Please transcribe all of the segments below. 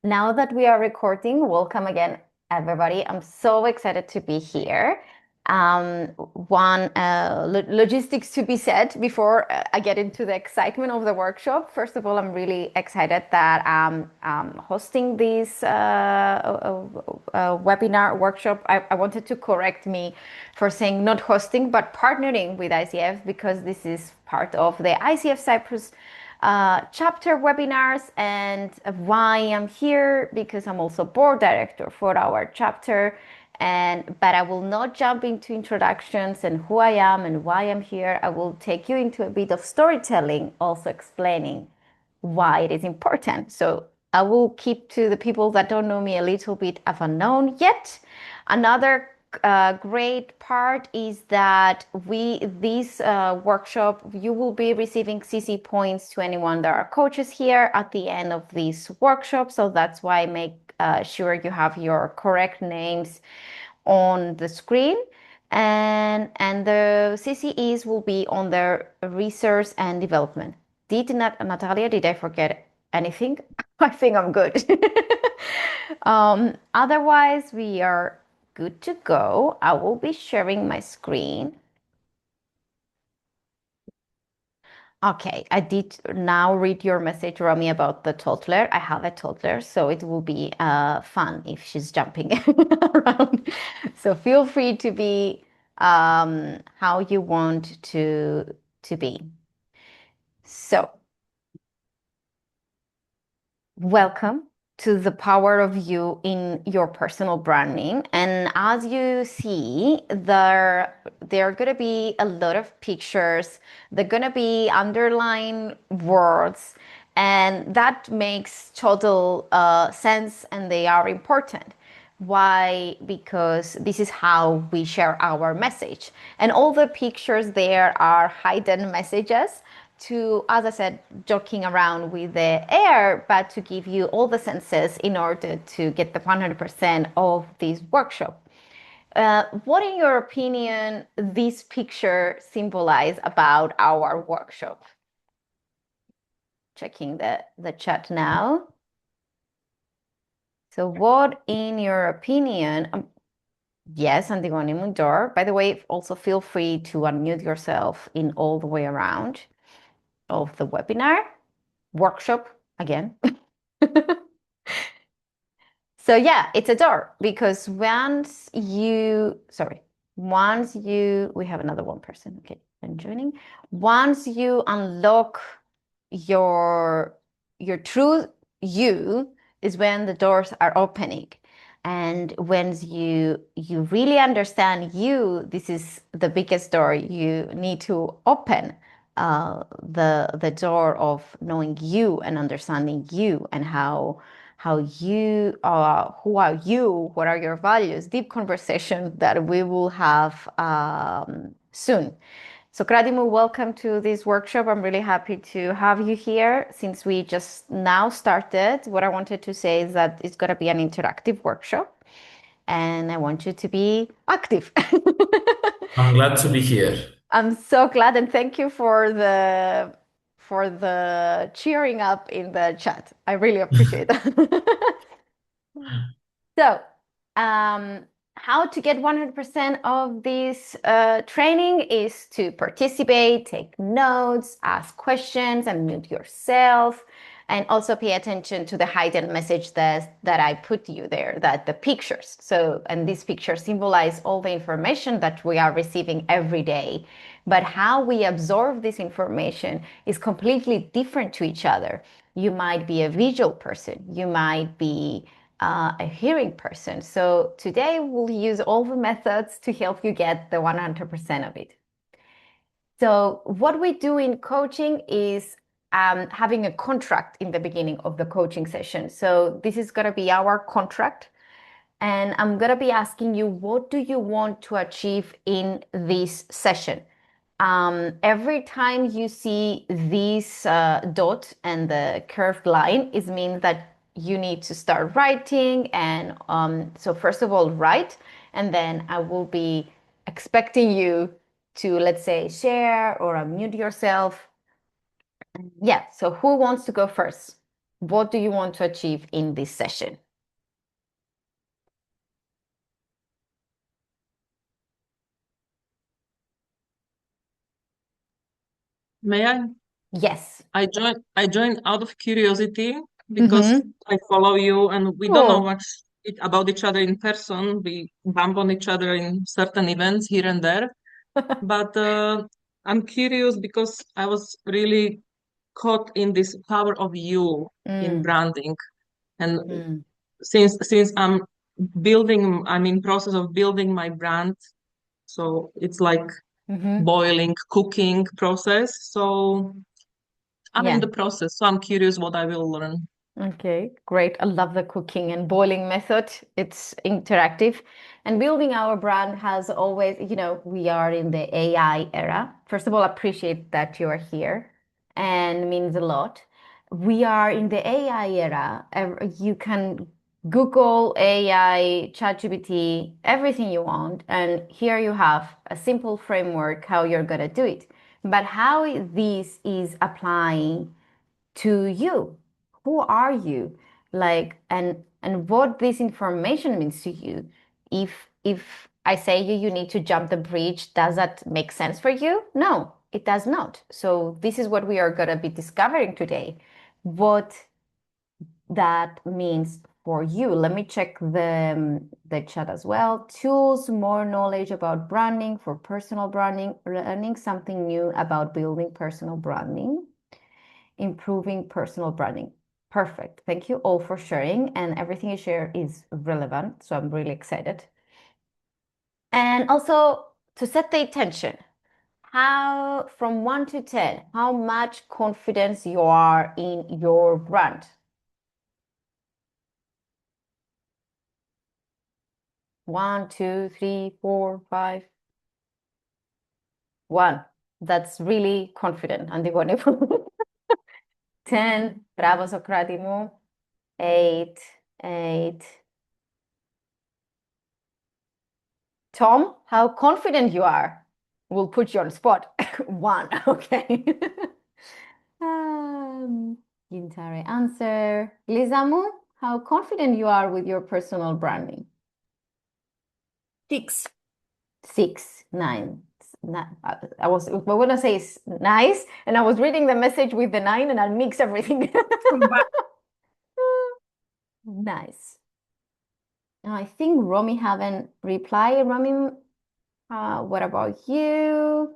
Now that we are recording, welcome again, everybody. I'm so excited to be here. One logistics to be said before I get into the excitement of the workshop. First of all, I'm really excited that I'm hosting this webinar workshop. I wanted to correct me for saying not hosting, but partnering with ICF because this is part of the ICF Cyprus chapter webinars. And why I'm here, because I'm also board director for our chapter. But I will not jump into introductions and who I am and why I'm here. I will take you into a bit of storytelling, also explaining why it is important. So I will keep to the people that don't know me a little bit of unknown yet. Another great part is that this workshop, you will be receiving CC points to anyone that are coaches here at the end of this workshop. So that's why I make sure you have your correct names on the screen. And the CCEs will be on their research and development. Natalia, did I forget anything? I think I'm good. Otherwise, we are good to go. I will be sharing my screen. Okay, I did now read your message, Romy, about the toddler. I have a toddler, so it will be fun if she's jumping around. So feel free to be how you want to be. So welcome to the power of you in your personal branding. And as you see, there are going to be a lot of pictures. They're going to be underlined words, and that makes total sense, and they are important. Why? Because this is how we share our message. And all the pictures there are hidden messages to, as I said, joking around with the air, but to give you all the senses in order to get the 100% of this workshop. What, in your opinion, this picture symbolize about our workshop? Checking the chat now. So what, in your opinion, yes, Antigone Mundor. By the way, also feel free to unmute yourself in all the way around of the webinar. Workshop again. So yeah, it's a door because we have another one person. Okay, I'm joining. Once you unlock your true you is when the doors are opening. And when you really understand you, this is the biggest door you need to open, the door of knowing you and understanding you and how you are, who are you, what are your values, deep conversation that we will have soon. So Kradimu, welcome to this workshop. I'm really happy to have you here. Since we just now started, what I wanted to say is that it's going to be an interactive workshop and I want you to be active. I'm glad to be here. I'm so glad, and thank you for the cheering up in the chat. I really appreciate that. So, how to get 100% of this training is to participate, take notes, ask questions, and mute yourself. And also pay attention to the hidden message that I put you there, that the pictures. So, and these pictures symbolize all the information that we are receiving every day. But how we absorb this information is completely different to each other. You might be a visual person. You might be a hearing person. So today we'll use all the methods to help you get the 100% of it. So what we do in coaching is having a contract in the beginning of the coaching session. So this is going to be our contract. And I'm going to be asking you, what do you want to achieve in this session? Every time you see this dot and the curved line, it means that you need to start writing. And so first of all, write, and then I will be expecting you to, let's say, share or unmute yourself. Yeah, so who wants to go first? What do you want to achieve in this session? May I? Yes. I joined out of curiosity because I follow you and we don't know much about each other in person. We bump on each other in certain events here and there. But I'm curious because I was really caught in this power of you in branding. And since I'm in process of building my brand, so it's like boiling, cooking process. So I'm in the process, so I'm curious what I will learn. Okay, great. I love the cooking and boiling method. It's interactive. And building our brand has always, we are in the AI era. First of all, appreciate that you are here and means a lot. We are in the AI era. You can Google AI, ChatGPT, everything you want. And here you have a simple framework how you're going to do it. But how this is applying to you, who are you, like, and what this information means to you. If I say you need to jump the bridge, does that make sense for you? No, it does not. So this is what we are going to be discovering today, what that means for you. Let me check the chat as well. Tools, more knowledge about branding for personal branding, learning something new about building personal branding, improving personal branding. Perfect. Thank you all for sharing, and everything you share is relevant. So I'm really excited. And also to set the intention, how from 1 to 10, how much confidence you are in your brand? 1, 2, 3, 4, 5. 1. That's really confident. Antigone. 10. Bravo, Socratimo. 8. 8. Tom, how confident you are. We'll put you on spot. 1. Okay. Gintare answer. Lizamu, how confident you are with your personal branding? 6. 6. 9. I was going to say it's nice, and I was reading the message with the 9, and I mix everything. Nice. Now, I think Romy haven't replied. Romy, what about you?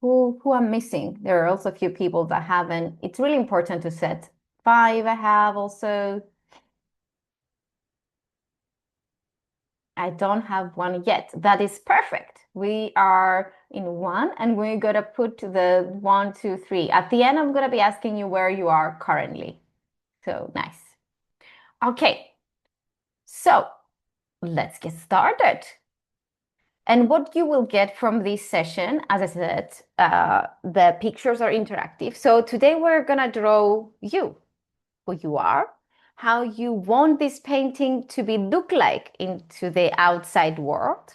Who I'm missing? There are also a few people that haven't. It's really important to set 5. I have also. I don't have 1 yet. That is perfect. We are in 1, and we're gonna put the 1, 2, 3. At the end, I'm gonna be asking you where you are currently. So nice. Okay, so let's get started. And what you will get from this session, as I said, the pictures are interactive. So today we're gonna draw you, who you are, how you want this painting to be look like into the outside world.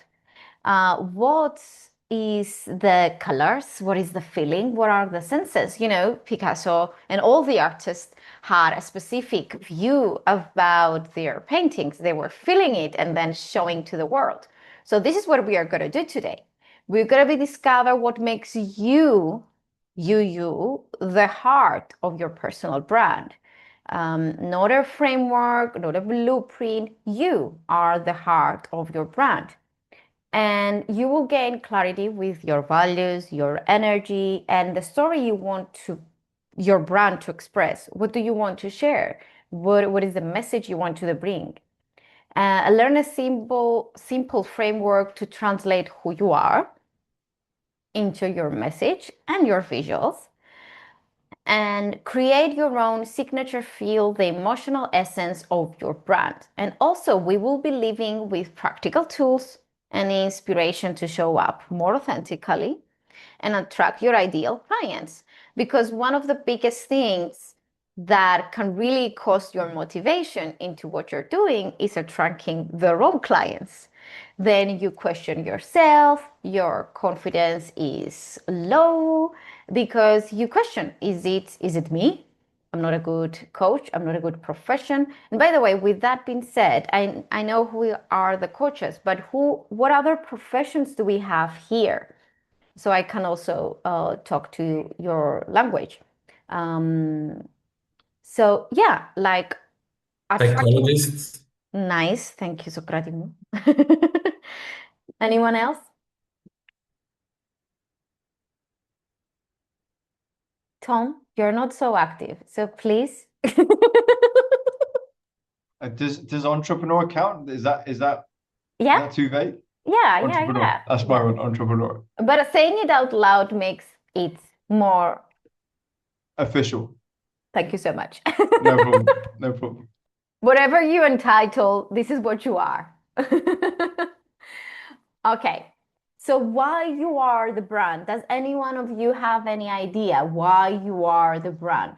What is the colors? What is the feeling? What are the senses? Picasso and all the artists had a specific view about their paintings. They were feeling it and then showing to the world. So this is what we are going to do today. We're going to be discover what makes you, the heart of your personal brand. Not a framework, not a blueprint. You are the heart of your brand. And you will gain clarity with your values, your energy, and the story you want your brand to express. What do you want to share? What is the message you want to bring? Learn a simple framework to translate who you are into your message and your visuals. And create your own signature feel, the emotional essence of your brand. And also, we will be living with practical tools and inspiration to show up more authentically and attract your ideal clients. Because one of the biggest things that can really cost your motivation into what you're doing is attracting the wrong clients. Then you question yourself, your confidence is low because you question, is it me? I'm not a good coach. I'm not a good profession. And by the way, with that being said, I know who are the coaches, but what other professions do we have here? So I can also talk to your language. So yeah, like attracting. Psychologists. Nice. Thank you, Socratimou. Anyone else? Tom, you're not so active, so please. Does entrepreneur count? Is that Yeah, too vague? yeah, Entrepreneur. yeah. That's my one. Entrepreneur. But saying it out loud makes it more. Official. Thank you so much. No problem. No problem. Whatever you entitle, this is what you are. Okay. So why you are the brand? Does any one of you have any idea why you are the brand?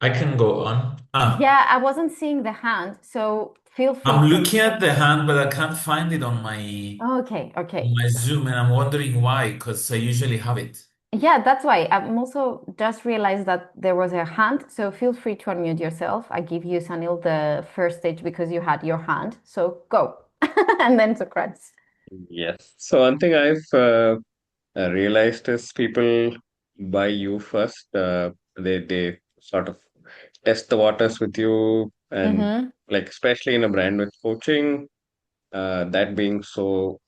I can go on. Yeah, I wasn't seeing the hand, so feel free I'm to. looking at the hand, but I can't find it on Okay, okay. my Zoom, and I'm wondering why, because I usually have it. Yeah, that's why. I'm also just realized that there was a hand, so feel free to unmute yourself. I give you, Sanil, the first stage because you had your hand. So go. And then Socrates. Yes. So one thing I've realized is people buy you first. They sort of test the waters with you, and Mm-hmm. like especially in a brand with coaching, that being so,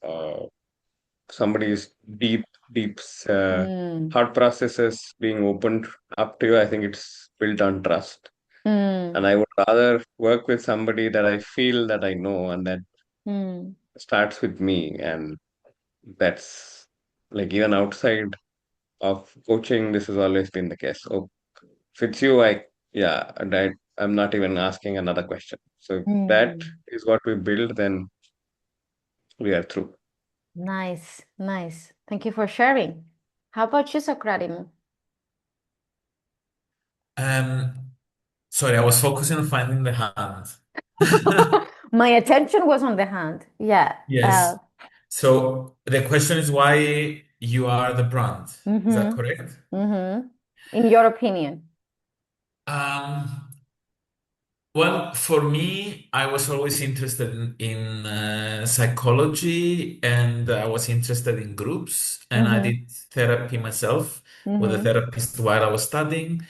somebody's deep Mm. thought processes being opened up to you. I think it's built on trust, Mm. and I would rather work with somebody that I feel that I know, and that Mm. starts with me, and that's like even outside of coaching, this has always been the case. So if it's you, yeah, and I'm not even asking another question. So if that Mm. is what we build, then we are through. Nice, nice. Thank you for sharing. How about you, Socrates? Um, Sorry, I was focusing on finding the hand. My attention was on the hand. Yeah. Yes. So the question is why you are the brand. Is that Mm-hmm. correct? Mm-hmm. In your opinion. Um, Well, for me, I was always interested in psychology, and I was interested in groups, and I Mm-hmm. did therapy myself with a Mm-hmm. therapist while I was studying,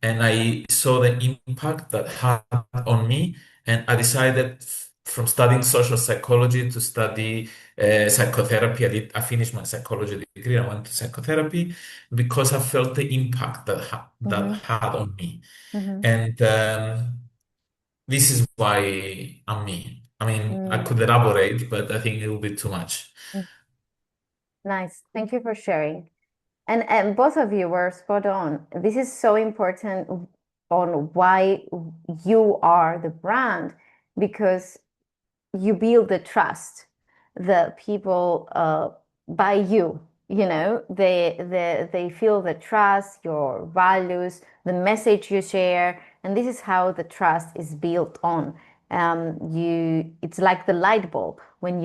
and I saw the impact that had on me, and I decided from studying social psychology to study psychotherapy. I finished my psychology degree. I went to psychotherapy because I felt the impact that Mm-hmm. had on me, Mm-hmm. and this is why I'm me. I mean, I Mm. could elaborate, but I think it will be too much. Nice. Thank you for sharing. And both of you were spot on. This is so important on why you are the brand because you build the trust. The people by you, they feel the trust, your values, the message you share, and this is how the trust is built on. It's like the light bulb when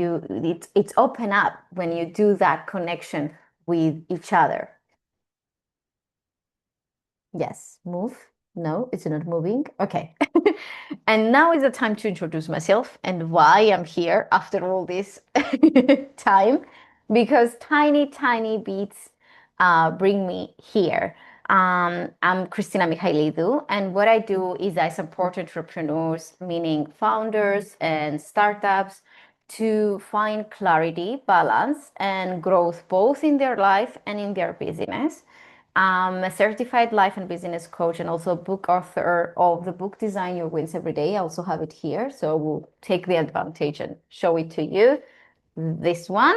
it's open up when you do that connection with each other. Yes, move. No, it's not moving. Okay. And now is the time to introduce myself and why I'm here after all this time, because tiny, tiny beats bring me here. I'm Christina Michaelidou, and what I do is I support entrepreneurs, meaning founders and startups, to find clarity, balance, and growth both in their life and in their business. I'm a certified life and business coach and also book author of the book Design Your Wins Every Day. I also have it here, so we'll take the advantage and show it to you. This one,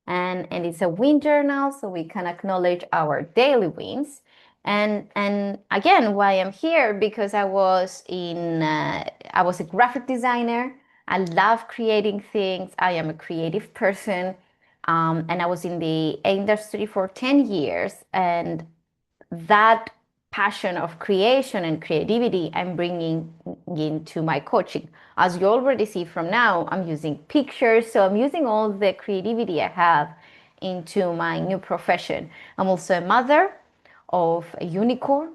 and it's a win journal, so we can acknowledge our daily wins. And again, why I'm here because I was a graphic designer. I love creating things. I am a creative person. And I was in the industry for 10 years, and that passion of creation and creativity I'm bringing into my coaching. As you already see from now, I'm using pictures, so I'm using all the creativity I have into my new profession. I'm also a mother of a unicorn,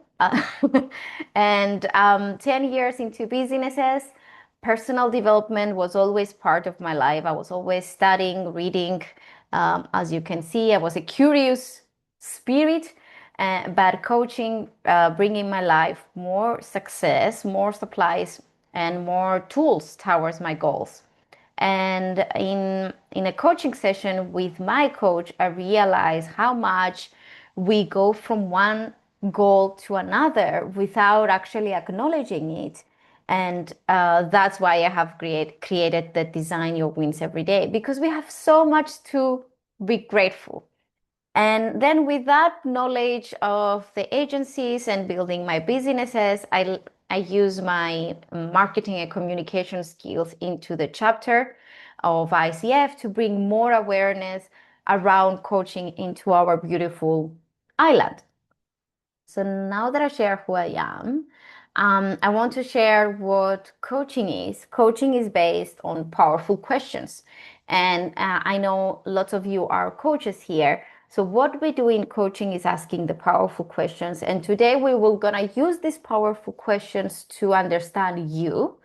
and 10 years into businesses. Personal development was always part of my life. I was always studying, reading. As you can see, I was a curious spirit, but coaching bringing my life more success, more supplies, and more tools towards my goals. And in a coaching session with my coach, I realized how much we go from one goal to another without actually acknowledging it. And that's why I have created the Design Your Wins Every Day, because we have so much to be grateful. And then with that knowledge of the agencies and building my businesses, I use my marketing and communication skills into the chapter of ICF to bring more awareness around coaching into our beautiful island. So now that I share who I am, I want to share what coaching is. Coaching is based on powerful questions. And I know lots of you are coaches here. So what we do in coaching is asking the powerful questions. And today we will gonna use these powerful questions to understand you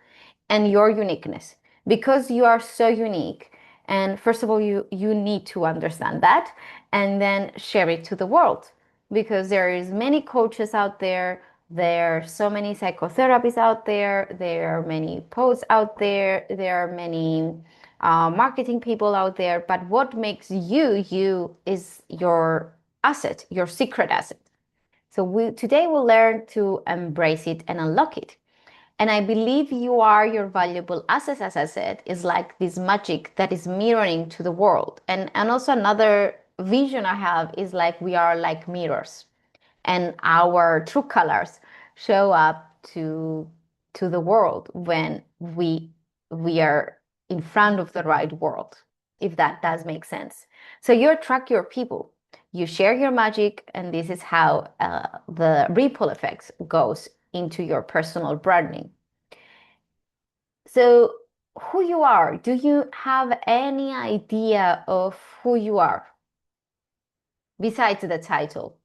and your uniqueness, because you are so unique. And first of all, you need to understand that and then share it to the world, because there is many coaches out there. There are so many psychotherapists out there. There are many posts out there. There are many marketing people out there. But what makes you, you is your asset, your secret asset. So today we'll learn to embrace it and unlock it. And I believe you are your valuable asset, as I said, is like this magic that is mirroring to the world. And also another vision I have is like we are like mirrors, and our true colors show up to the world when we are in front of the right world, if that does make sense. So you attract your people, you share your magic, and this is how the ripple effects goes into your personal branding. So who you are, do you have any idea of who you are besides the title?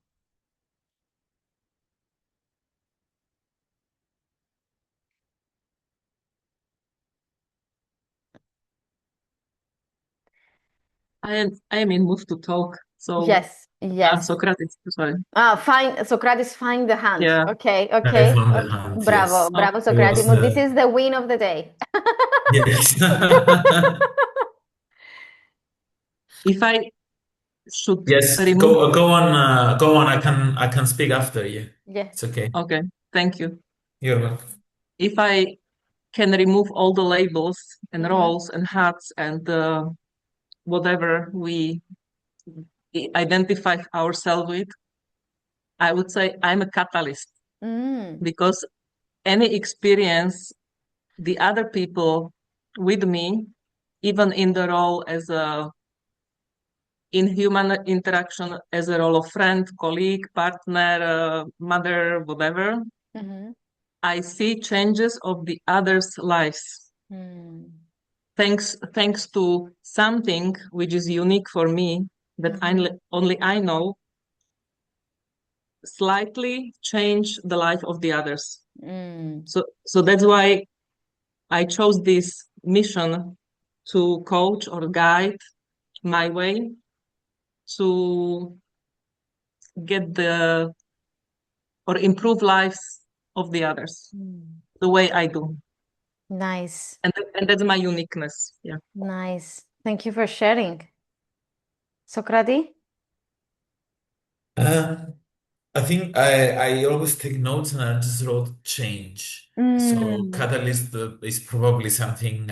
I am in mood to talk. So Yes, yes. Socrates, sorry. Fine, Socrates, find the hand. Yeah. Okay, I okay. found the hand, Bravo, yes. bravo, It Socrates. was This is the win of the day. yes. If I should Yes, remove, go on, go on. I can speak after you. Yeah. It's okay. okay, thank you. You're welcome. If I can remove all the labels and Mhm. roles and hats and whatever we identify ourselves with, I would say I'm a catalyst, Mm. because any experience the other people with me, even in the role as a in human interaction, as a role of friend, colleague, partner, mother, whatever, Mhm. I see changes of the others' lives. Mm. Thanks to something which is unique for me, that only I know, slightly change the life of the others. Mm. So that's why I chose this mission to coach or guide my way to get the or improve lives of the others Mm. the way I do. Nice, And that's my uniqueness. Yeah. nice. Thank you for sharing. Socrates? Uh, I think I always take notes and I just wrote change. So Mm. catalyst is probably something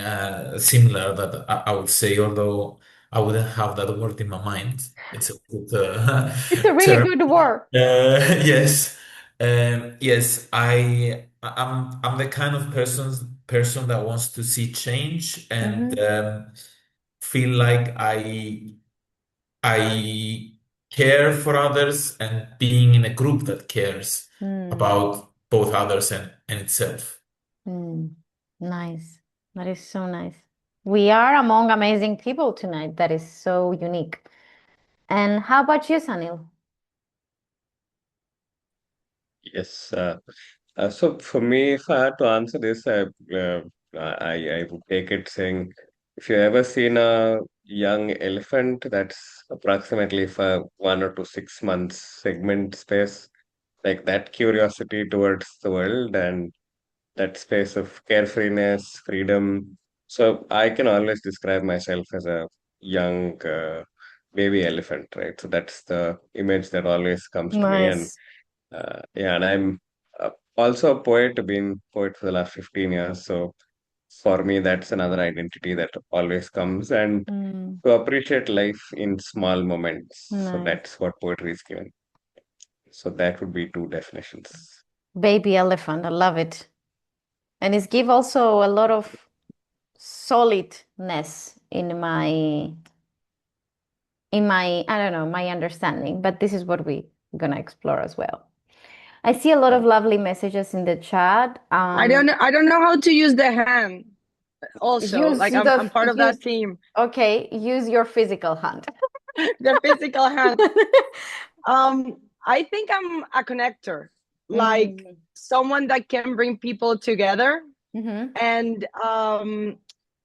similar that I would say, although I wouldn't have that word in my mind. It's a good It's a really term. good word. Yes, yes. I'm the kind of person that wants to see change and Mhm. feel like I care for others and being in a group that cares Mm, about both others and itself. nice. That is so nice. We are among amazing people tonight. That is so unique. And how about you, Sanil? Yes. So for me, if I had to answer this, I would take it saying, if you ever seen a young elephant that's approximately for 1 or 2 6 months segment space, like that curiosity towards the world and that space of carefreeness, freedom. So I can always describe myself as a young baby elephant, right? So that's the image that always comes to me. And Nice. yeah, and I'm also a poet, been poet for the last 15 years. So for me, that's another identity that always comes and to appreciate life in small moments. So Nice. that's what poetry is given. So that would be two definitions. Baby elephant. I love it. And it's give also a lot of solidness in my I don't know, my understanding, but this is what we're gonna explore as well. I see a lot of lovely messages in the chat. I don't know how to use the hand. Also, Use like I'm part of that team. Okay, use your physical hand. The physical hand. I think I'm a connector, like someone that can bring people together and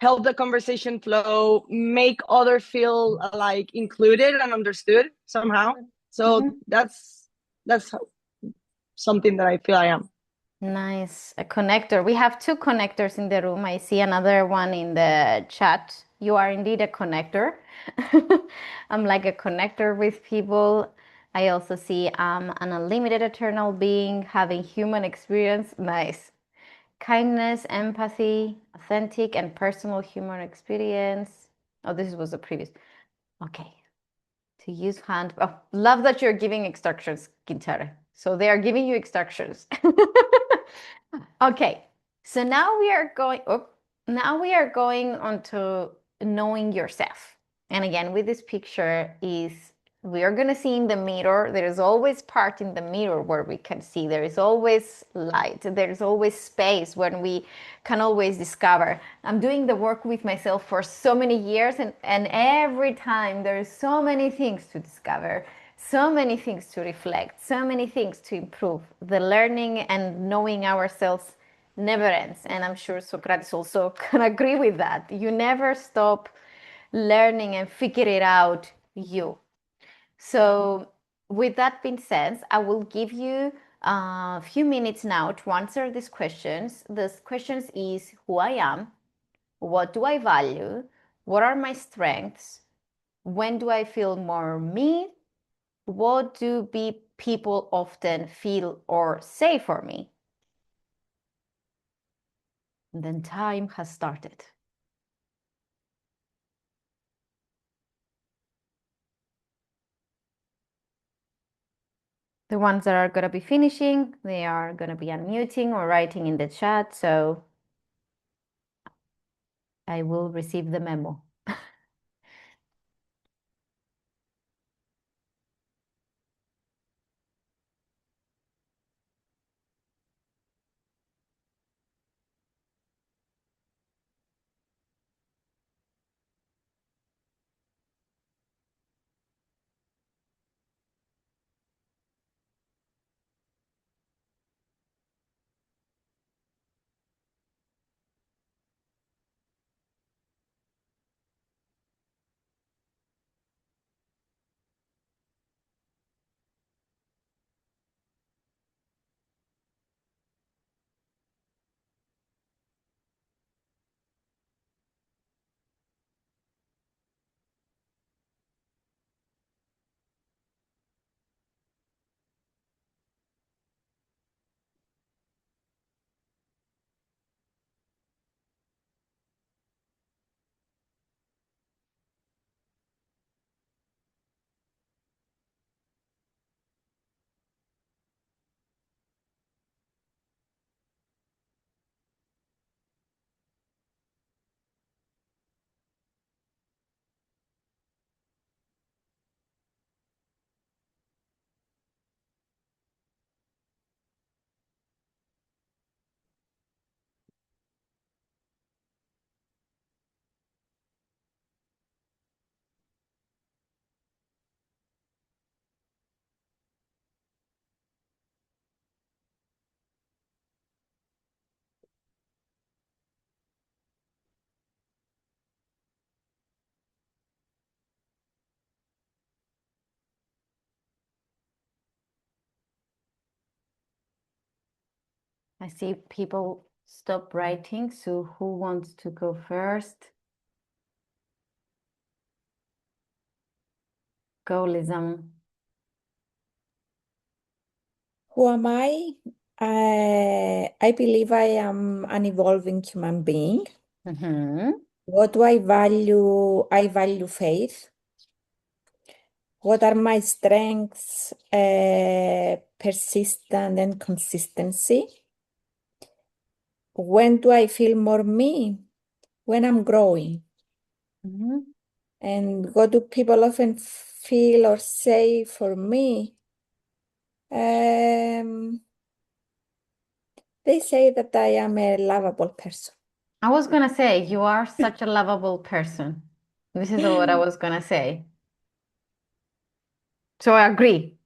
help the conversation flow, make others feel like included and understood somehow. So that's something that I feel I am. Nice. A connector. We have two connectors in the room. I see another one in the chat. You are indeed a connector. I'm like a connector with people. I also see an unlimited eternal being having human experience. Nice. Kindness, empathy, authentic and personal human experience. Oh, this was the previous. Okay. To use hand. Oh, love that you're giving instructions, Quintana. So they are giving you instructions. Okay. So now we are going. Oh, now we are going on to knowing yourself. And again, with this picture is we are going to see in the mirror. There is always part in the mirror where we can see. There is always light. There is always space when we can always discover. I'm doing the work with myself for so many years, and every time there is so many things to discover, so many things to reflect, so many things to improve. The learning and knowing ourselves never ends. And I'm sure Socrates also can agree with that. You never stop learning and figure it out you. So with that being said, I will give you a few minutes now to answer these questions. These questions is who I am, what do I value, what are my strengths, when do I feel more me, what do people often feel or say for me? And then time has started. The ones that are going to be finishing, they are going to be unmuting or writing in the chat. So I will receive the memo. I see people stop writing. So who wants to go first? Go, Lizam. Who am I? I believe I am an evolving human being. What do I value? I value faith. What are my strengths? Persistence and consistency. When do I feel more me? When I'm growing. And what do people often feel or say for me? They say that I am a lovable person. I was gonna say, you are such a lovable person. This is what I was gonna say. So I agree.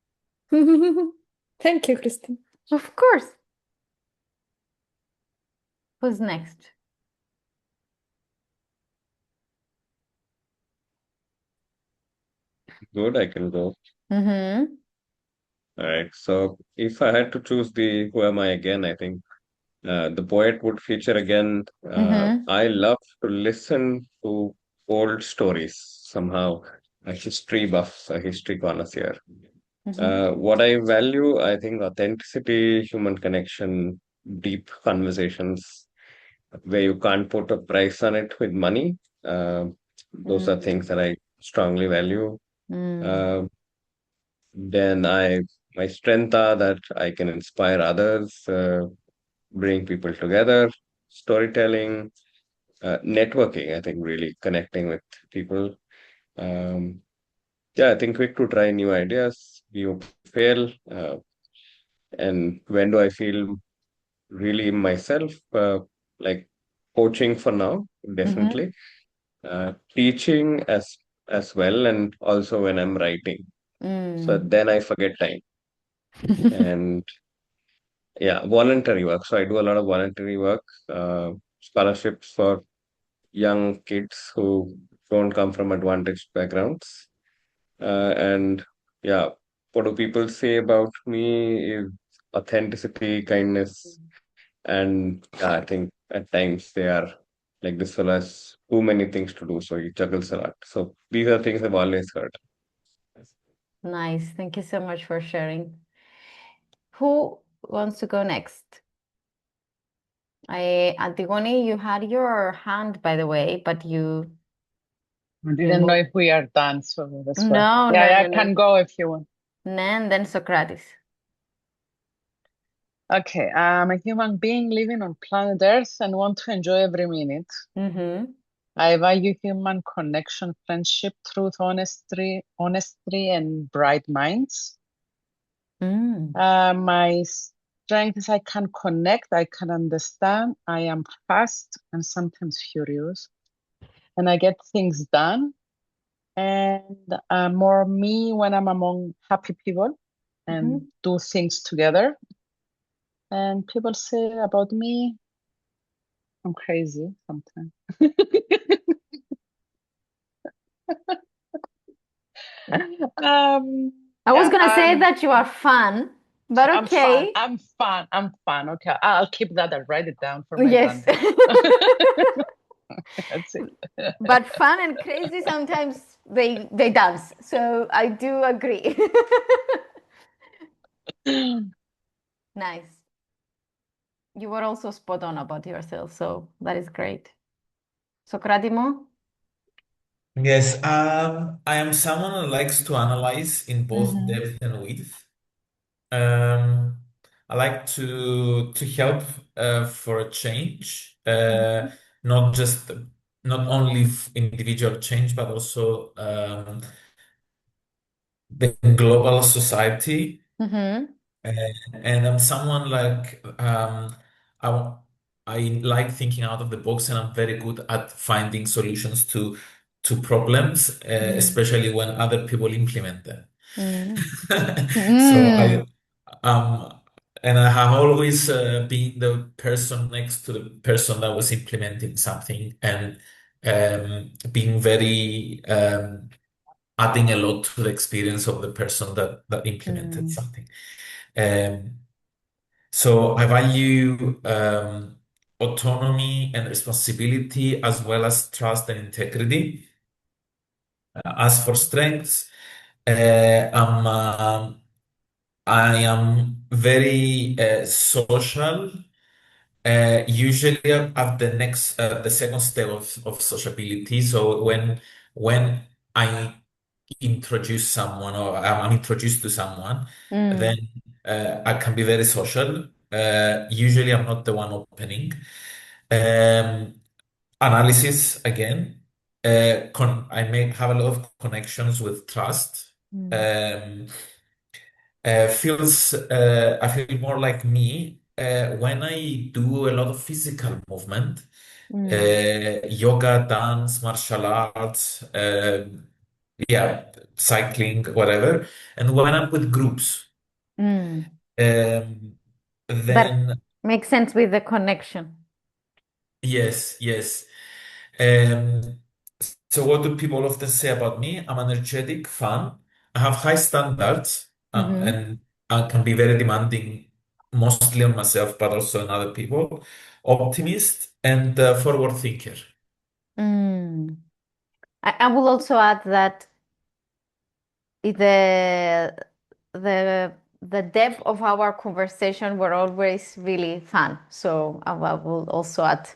Thank you, Christine. Of course. Who's next? Good, I can go. Mm-hmm. All right. So if I had to choose the who am I again, I think the poet would feature again. I love to listen to old stories somehow. A history buff, a history connoisseur. What I value, I think authenticity, human connection, deep conversations where you can't put a price on it with money. Those are things that I strongly value. Then my strength are that I can inspire others, bring people together, storytelling, networking. I think really connecting with people. Yeah, I think quick to try new ideas. You fail, and when do I feel really myself? Like coaching for now, definitely. Teaching as well, and also when I'm writing. So then I forget time. And yeah, voluntary work. So I do a lot of voluntary work, scholarships for young kids who don't come from advantaged backgrounds. And yeah, what do people say about me is authenticity, kindness, and yeah, I think at times they are like this fellow has too many things to do, so he juggles a lot. So these are things I've always heard. Nice. Thank you so much for sharing. Who wants to go next? Antigone, you had your hand, by the way, but you I didn't know if we are done, so that's why. No, Yeah, no, I can go if you want. And then Socrates. Okay, I'm a human being living on planet Earth and want to enjoy every minute. I value human connection, friendship, truth, honesty, and bright minds. My strength is I can connect, I can understand, I am fast and sometimes furious, and I get things done. And more me when I'm among happy people and do things together. And people say about me, I'm crazy sometimes. I was gonna say that you are fun, but okay. I'm fun. Okay, I'll keep that. I'll write it down for my Yes. That's it. But fun and crazy sometimes they dance. So I do agree. Nice. You were also spot on about yourself, so that is great. Socratimo? Yes, I am someone who likes to analyze in both depth and width. I like to help for a change, not only individual change, but also the global society. And I'm someone like I I like thinking out of the box, and I'm very good at finding solutions to problems, especially when other people implement them. So and I have always been the person next to the person that was implementing something, and being very adding a lot to the experience of the person that implemented something. Um, So I value autonomy and responsibility as well as trust and integrity. As for strengths, I am very social. Usually at the second step of sociability. So when I introduce someone or I'm introduced to someone, then I can be very social. Usually I'm not the one opening. Um, Analysis again. I may have a lot of connections with trust. I feel more like me when I do a lot of physical movement, yoga, dance, martial arts, yeah, cycling, whatever. And when I'm with groups, Mm. um, That then makes sense with the connection. yes, yes. Um, so what do people often say about me? I'm energetic, fun. I have high standards, and I can be very demanding, mostly on myself, but also on other people. Optimist and forward thinker. Mm. I will also add that the the depth of our conversation were always really fun. So I will also add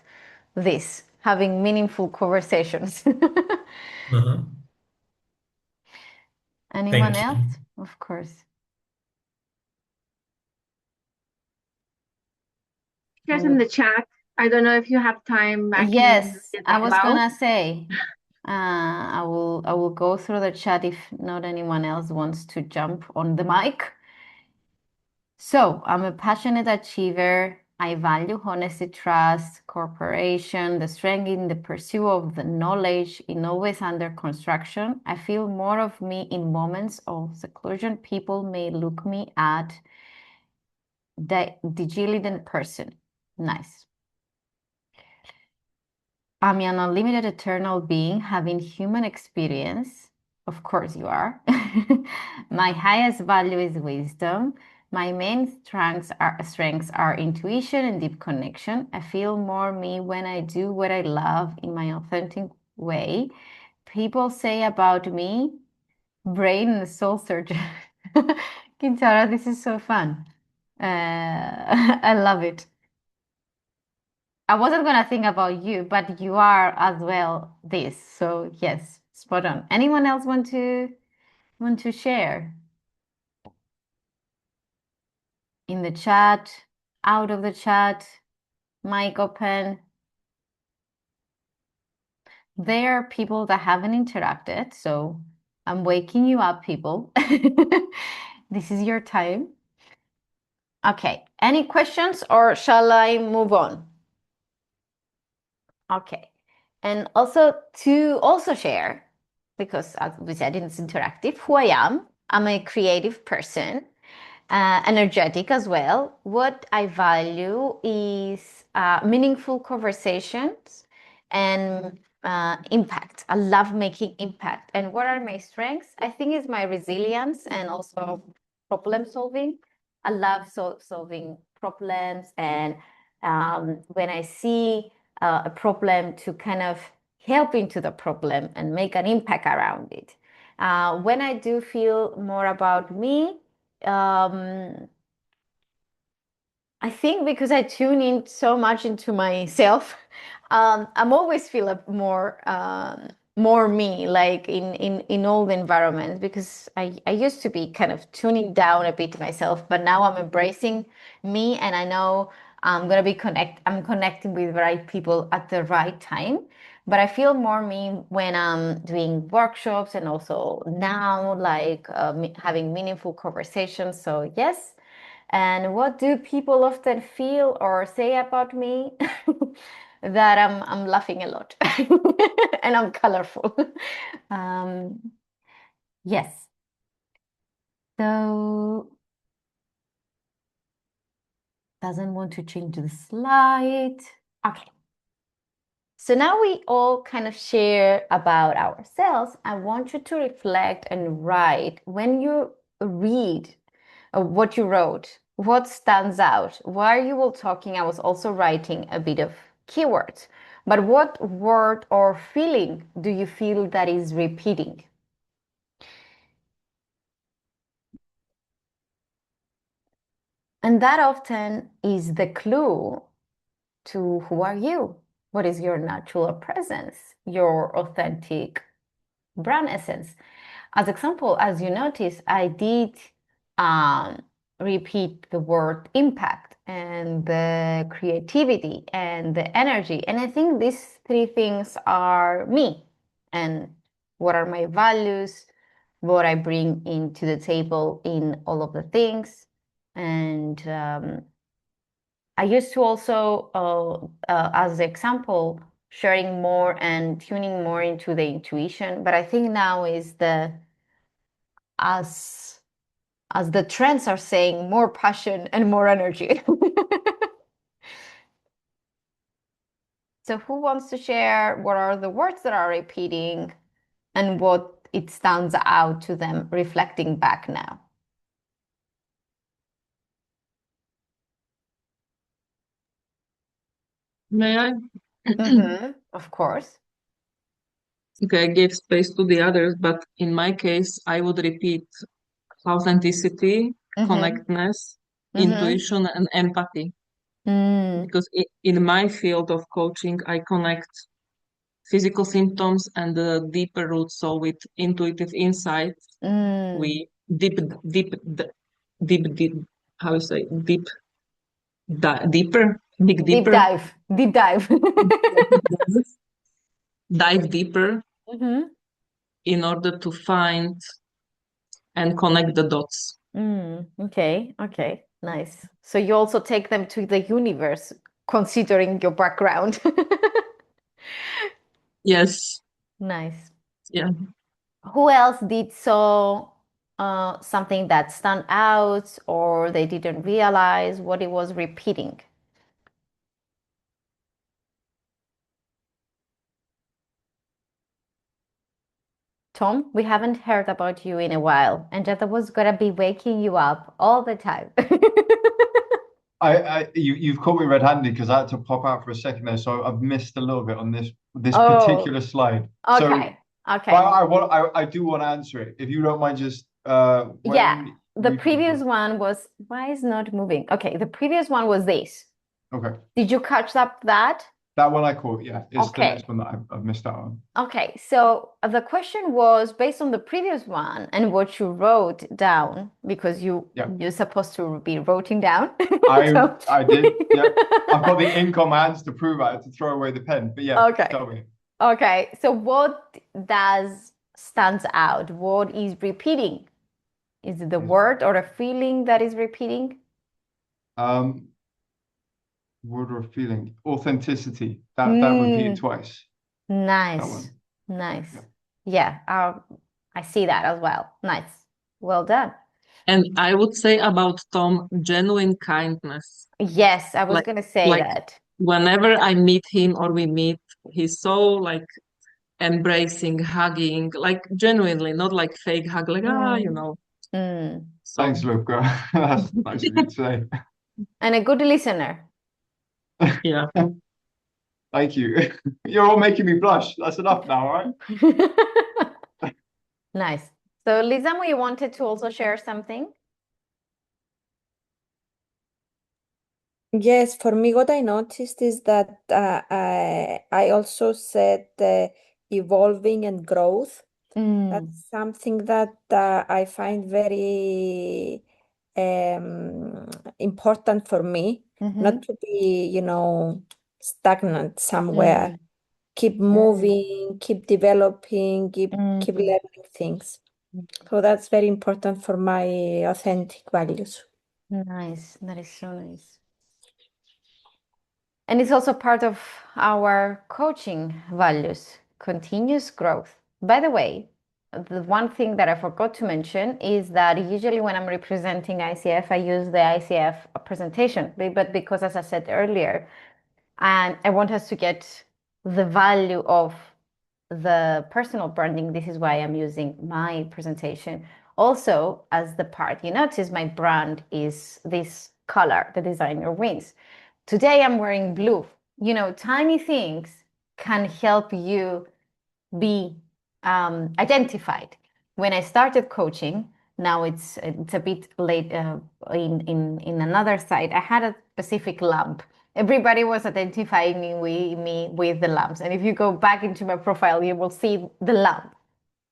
this, having meaningful conversations. Mhm. Anyone Thank else? you. Of course. Just in the chat. I don't know if you have time. I can Yes, read I them was out. gonna say, I will go through the chat if not anyone else wants to jump on the mic. So I'm a passionate achiever. I value honesty, trust, cooperation, the strength in the pursuit of the knowledge in always under construction. I feel more of me in moments of seclusion. People may look me at the diligent person. Nice. I'm an unlimited eternal being having human experience. Of course you are. My highest value is wisdom. My main strengths are intuition and deep connection. I feel more me when I do what I love in my authentic way. People say about me, brain and soul surgeon. Quintana, this is so fun. I love it. I wasn't gonna think about you, but you are as well this. So yes, spot on. Anyone else want to share? In the chat, out of the chat, mic open. There are people that haven't interacted, so I'm waking you up, people. This is your time. Okay, any questions or shall I move on? Okay. And also to also share, because as we said, it's interactive, who I am. I'm a creative person, energetic as well. What I value is meaningful conversations and impact. I love making impact. And what are my strengths? I think is my resilience and also problem solving. I love solving problems, and when I see a problem, to kind of help into the problem and make an impact around it. When I do feel more about me, I think because I tune in so much into myself, I'm always feel more me, like in all the environments, because I used to be kind of tuning down a bit myself, but now I'm embracing me, and I know I'm connecting with the right people at the right time. But I feel more me when I'm doing workshops, and also now like having meaningful conversations. So yes. And what do people often feel or say about me? That I'm laughing a lot and I'm colorful. Um, yes. So doesn't want to change the slide. Okay. So now we all kind of share about ourselves. I want you to reflect and write when you read what you wrote. what stands out? While you were talking, I was also writing a bit of keywords. But what word or feeling do you feel that is repeating? And that often is the clue to who are you? What is your natural presence, your authentic brand essence? As example, as you notice, I did repeat the word impact and the creativity and the energy. And I think these three things are me and what are my values, what I bring into the table in all of the things. And I used to also, as the example, sharing more and tuning more into the intuition. But I think now is as the trends are saying, more passion and more energy. So who wants to share what are the words that are repeating and what it stands out to them reflecting back now? May I? Of course. Okay, I gave space to the others, but in my case, I would repeat authenticity, connectedness, intuition, and empathy. Because in my field of coaching, I connect physical symptoms and the deeper roots. So with intuitive insights, we deep, how you say, deeper, dig deeper. Deep dive. Dive deeper in order to find and connect the dots. Okay, nice. So you also take them to the universe, considering your background. Yes. Nice. Yeah. Who else did something that stand out or they didn't realize what it was repeating? Tom, we haven't heard about you in a while, and Jetta was gonna be waking you up all the time. You've caught me red-handed because I had to pop out for a second there, so I've missed a little bit on this particular slide. Okay. But I do want to answer it if you don't mind. Just the previous one was why is not moving? Okay, the previous one was this. Okay. Did you catch up that? That one I caught, yeah. It's the next one that I've missed out on. Okay, so the question was based on the previous one and what you wrote down, because you're supposed to be writing down. I did, yeah. I've got the ink on my hands to prove I had to throw away the pen, but yeah, tell me. Okay, so what stands out? What is repeating? Is it the word or a feeling that is repeating? Word or feeling? Authenticity. That repeated twice. Nice. Yeah, I see that as well. Nice. Well done. And I would say about Tom, genuine kindness. Yes, I was gonna say that. Whenever I meet him or we meet, he's so embracing, hugging, genuinely, not like fake hug, So, thanks, Luca. That's nice of you to say. And a good listener. Yeah. Thank you. You're all making me blush. That's enough now, all right? Nice. So, Lizamo, you wanted to also share something? Yes, for me, what I noticed is that I also said evolving and growth. That's something that I find very important for me, not to be, stagnant somewhere. Keep moving, keep developing, keep learning things. So that's very important for my authentic values. Nice. That is so nice. And it's also part of our coaching values, continuous growth. By the way, the one thing that I forgot to mention is that usually when I'm representing ICF, I use the ICF presentation, but because as I said earlier, and I want us to get the value of the personal branding, this is why I'm using my presentation. Also, as the part you notice, my brand is this color, the designer wings. Today I'm wearing blue. You know, tiny things can help you be identified. When I started coaching, now it's a bit late in another side. I had a specific lamp. Everybody was identifying me with the lamps. And if you go back into my profile, you will see the lamp.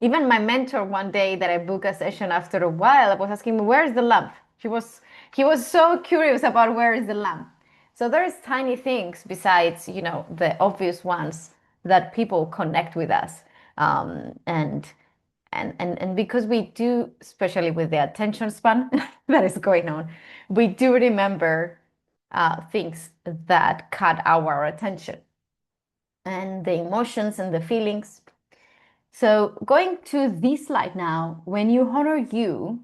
Even my mentor, one day that I booked a session after a while, I was asking me, where's the lamp? He was so curious about where is the lamp. So there's tiny things besides, you know, the obvious ones that people connect with us. And because we do, especially with the attention span that is going on, we do remember things that caught our attention and the emotions and the feelings. So going to this slide now, when you honor you,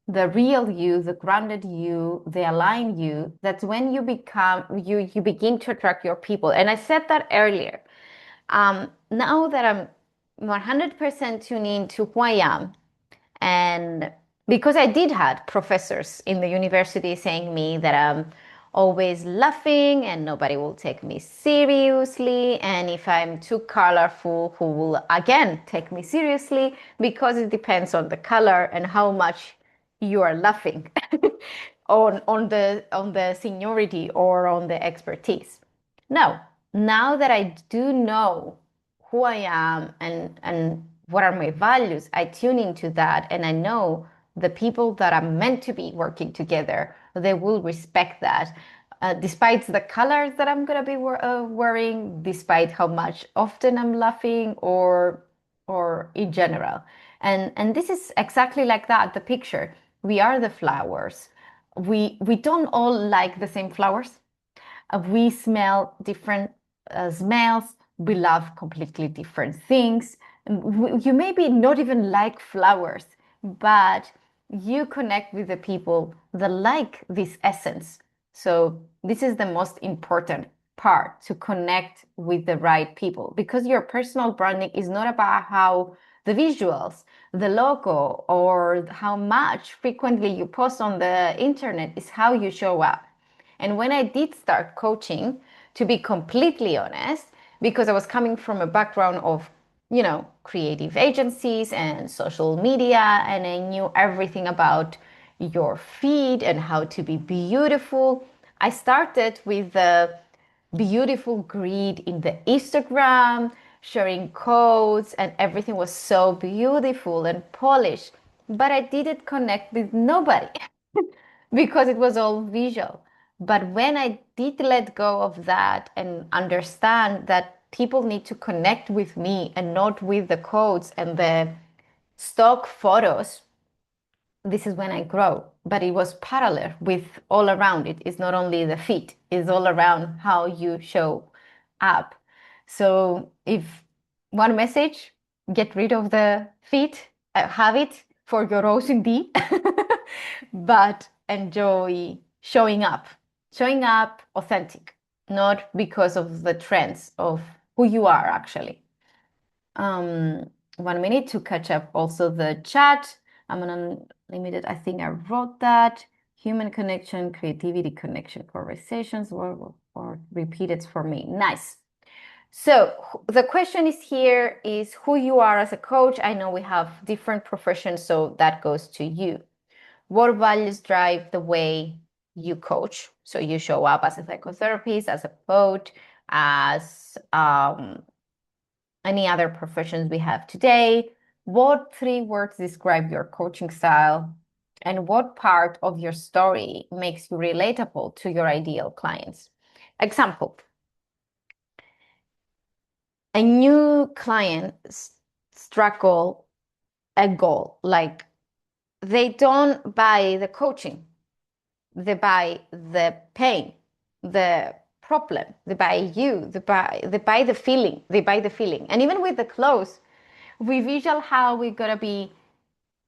the real you, the grounded you, the aligned you, that's when you begin to attract your people. And I said that earlier. Now that I'm 100% tuned in to who I am, and because I did have professors in the university saying me that I'm always laughing and nobody will take me seriously, and if I'm too colorful, who will again take me seriously, because it depends on the color and how much you are laughing on the seniority or on the expertise. Now that I do know who I am and what are my values, I tune into that, and I know the people that are meant to be working together, they will respect that, despite the colors that I'm gonna be wearing, despite how much often I'm laughing, or in general. And this is exactly like that, the picture. We are the flowers. We don't all like the same flowers. We smell different smells. We love completely different things. You maybe not even like flowers, but you connect with the people that like this essence. So this is the most important part, to connect with the right people, because your personal branding is not about how the visuals, the logo, or how much frequently you post on the internet. Is how you show up. And when I did start coaching, to be completely honest, because I was coming from a background of, you know, creative agencies and social media, and I knew everything about your feed and how to be beautiful, I started with the beautiful grid in the Instagram, sharing codes, and everything was so beautiful and polished. But I didn't connect with nobody because it was all visual. But when I did let go of that and understand that people need to connect with me and not with the codes and the stock photos, this is when I grow. But it was parallel with all around it. It's not only the feet, it's all around how you show up. So if one message, get rid of the feet, have it for your OCD, but enjoy showing up authentic, not because of the trends of who you are actually. 1 minute to catch up also the chat. I'm on unlimited. I think I wrote that. Human connection, creativity connection, conversations, or repeat it for me. Nice. So the question is here is who you are as a coach. I know we have different professions, so that goes to you. What values drive the way you coach? So you show up as a psychotherapist, as a coach, as any other professions we have today. What 3 words describe your coaching style? And what part of your story makes you relatable to your ideal clients? Example, a new client struggle a goal, like they don't buy the coaching, they buy the pain, the problem, they buy you, they buy the feeling, And even with the clothes, we visual how we're gonna be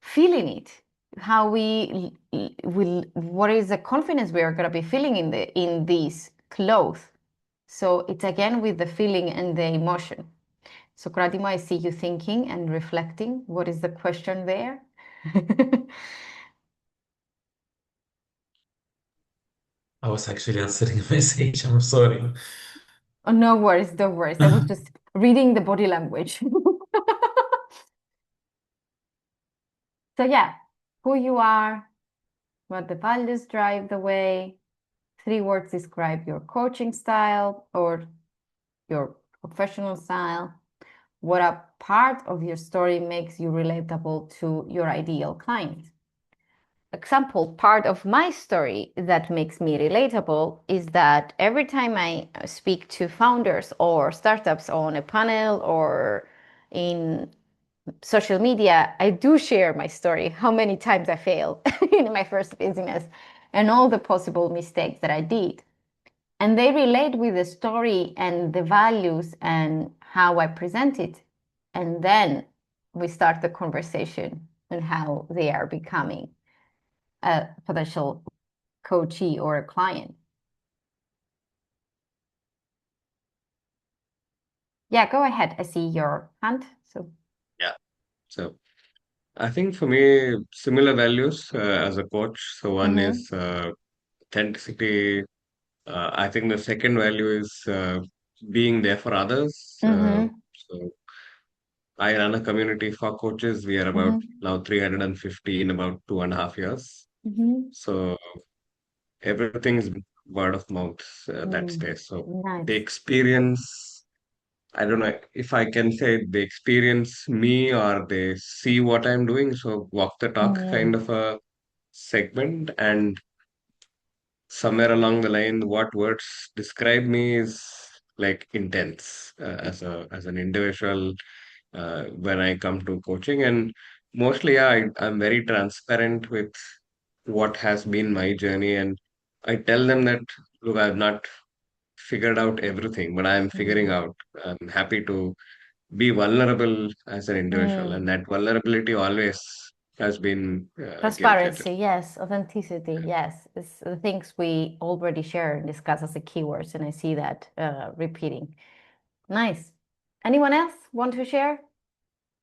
feeling it, how we will, what is the confidence we are gonna be feeling in these clothes. So it's again with the feeling and the emotion. So Cradimo, I see you thinking and reflecting. What is the question there? I was actually answering a message. I'm sorry. Oh, no worries, no worries. I was just reading the body language. So yeah, who you are, what the values drive the way. 3 words describe your coaching style or your professional style. What a part of your story makes you relatable to your ideal client. Example, part of my story that makes me relatable is that every time I speak to founders or startups on a panel or in social media, I do share my story, how many times I failed in my first business and all the possible mistakes that I did. And they relate with the story and the values and how I present it. And then we start the conversation on how they are becoming a potential coachee or a client. Yeah, go ahead. I see your hand. Yeah. So I think for me, similar values as a coach. So one is authenticity. I think the second value is being there for others. So I run a community for coaches. We are about now 350 in about 2.5 years. So everything is word of mouth that stays. So Nice. the experience, I don't know if I can say they experience me or they see what I'm doing. So walk the talk kind of a segment. And somewhere along the line, what words describe me is like intense as an individual when I come to coaching. And mostly, yeah, I'm very transparent with what has been my journey. And I tell them that, look, I've not figured out everything, but I'm figuring out. I'm happy to be vulnerable as an individual. And that vulnerability always has been a game changer. Transparency, yes. Authenticity, yes. It's the things we already share and discuss as the keywords, and I see that repeating. Nice. Anyone else want to share?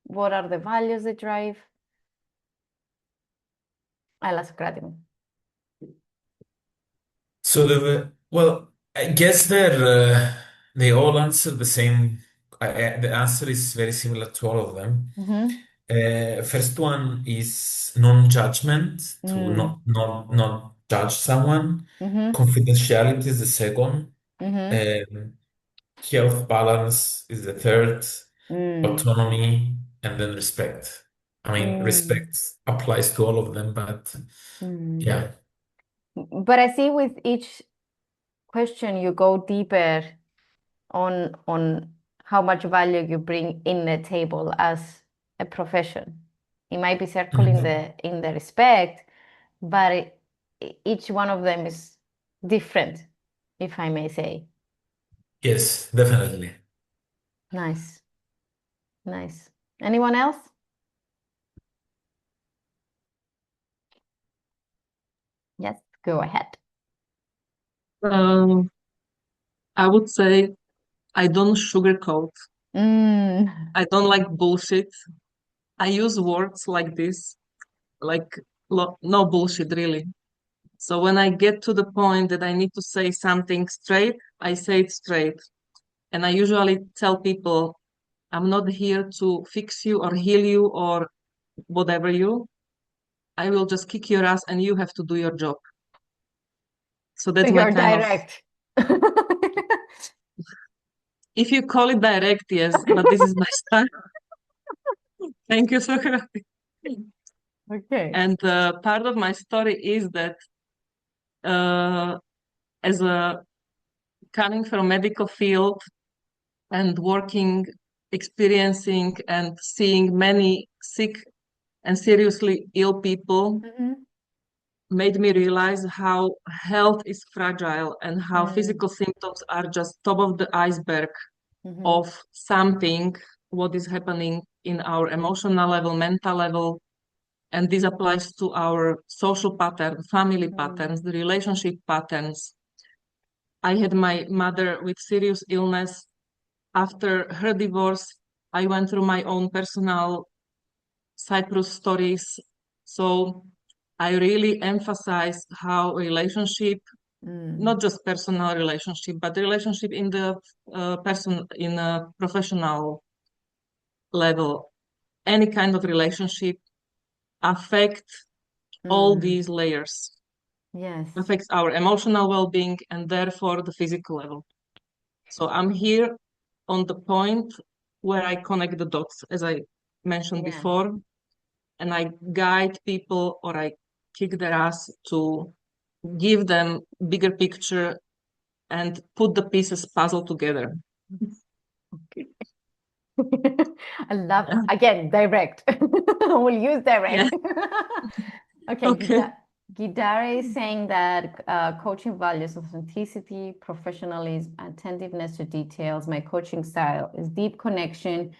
What are the values that drive? Έλα, Σοκράτη. So well, I guess they all answer the same. The answer is very similar to all of them. First one is non-judgment, to not judge someone. Confidentiality is the second. Health balance is the third. Autonomy, and then respect. I mean, respect applies to all of them, but yeah. But I see with each question you go deeper on how much value you bring in the table as a profession. It might be circle in the respect, but each one of them is different, if I may say. Yes, definitely. Nice. Nice. Anyone else? Yes, go ahead. I would say I don't sugarcoat. I don't like bullshit. I use words like this, like no bullshit, really. So when I get to the point that I need to say something straight, I say it straight. And I usually tell people, I'm not here to fix you or heal you or whatever you. I will just kick your ass and you have to do your job. So that's my You're kind direct. If you call it direct, yes, but this is my style. Thank you, Socrates. Okay. And part of my story is that as a coming from medical field and working, experiencing and seeing many sick and seriously ill people made me realize how health is fragile and how physical symptoms are just top of the iceberg of something what is happening in our emotional level, mental level. And this applies to our social pattern, family patterns, the relationship patterns. I had my mother with serious illness. After her divorce, I went through my own personal Cyprus stories So I really emphasize how relationship, not just personal relationship, but the relationship in the person in a professional level, any kind of relationship affect all these layers. Yes. Affects our emotional well-being and therefore the physical level. So I'm here on the point where I connect the dots, as I mentioned before, and I guide people or I kick their ass to give them bigger picture and put the pieces puzzle together. Okay. I love, again, direct. We'll use direct. Okay. Okay. Gidare is saying that coaching values authenticity, professionalism, attentiveness to details. My coaching style is deep connection,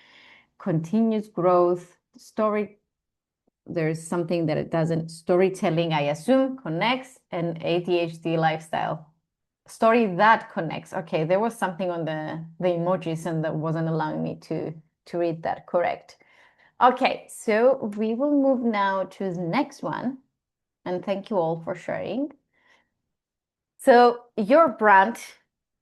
continuous growth, there's something that it doesn't, storytelling, I assume, connects, and ADHD lifestyle. Story that connects. Okay, there was something on the emojis and that wasn't allowing me to read that correct. Okay, so we will move now to the next one. And thank you all for sharing. So your brand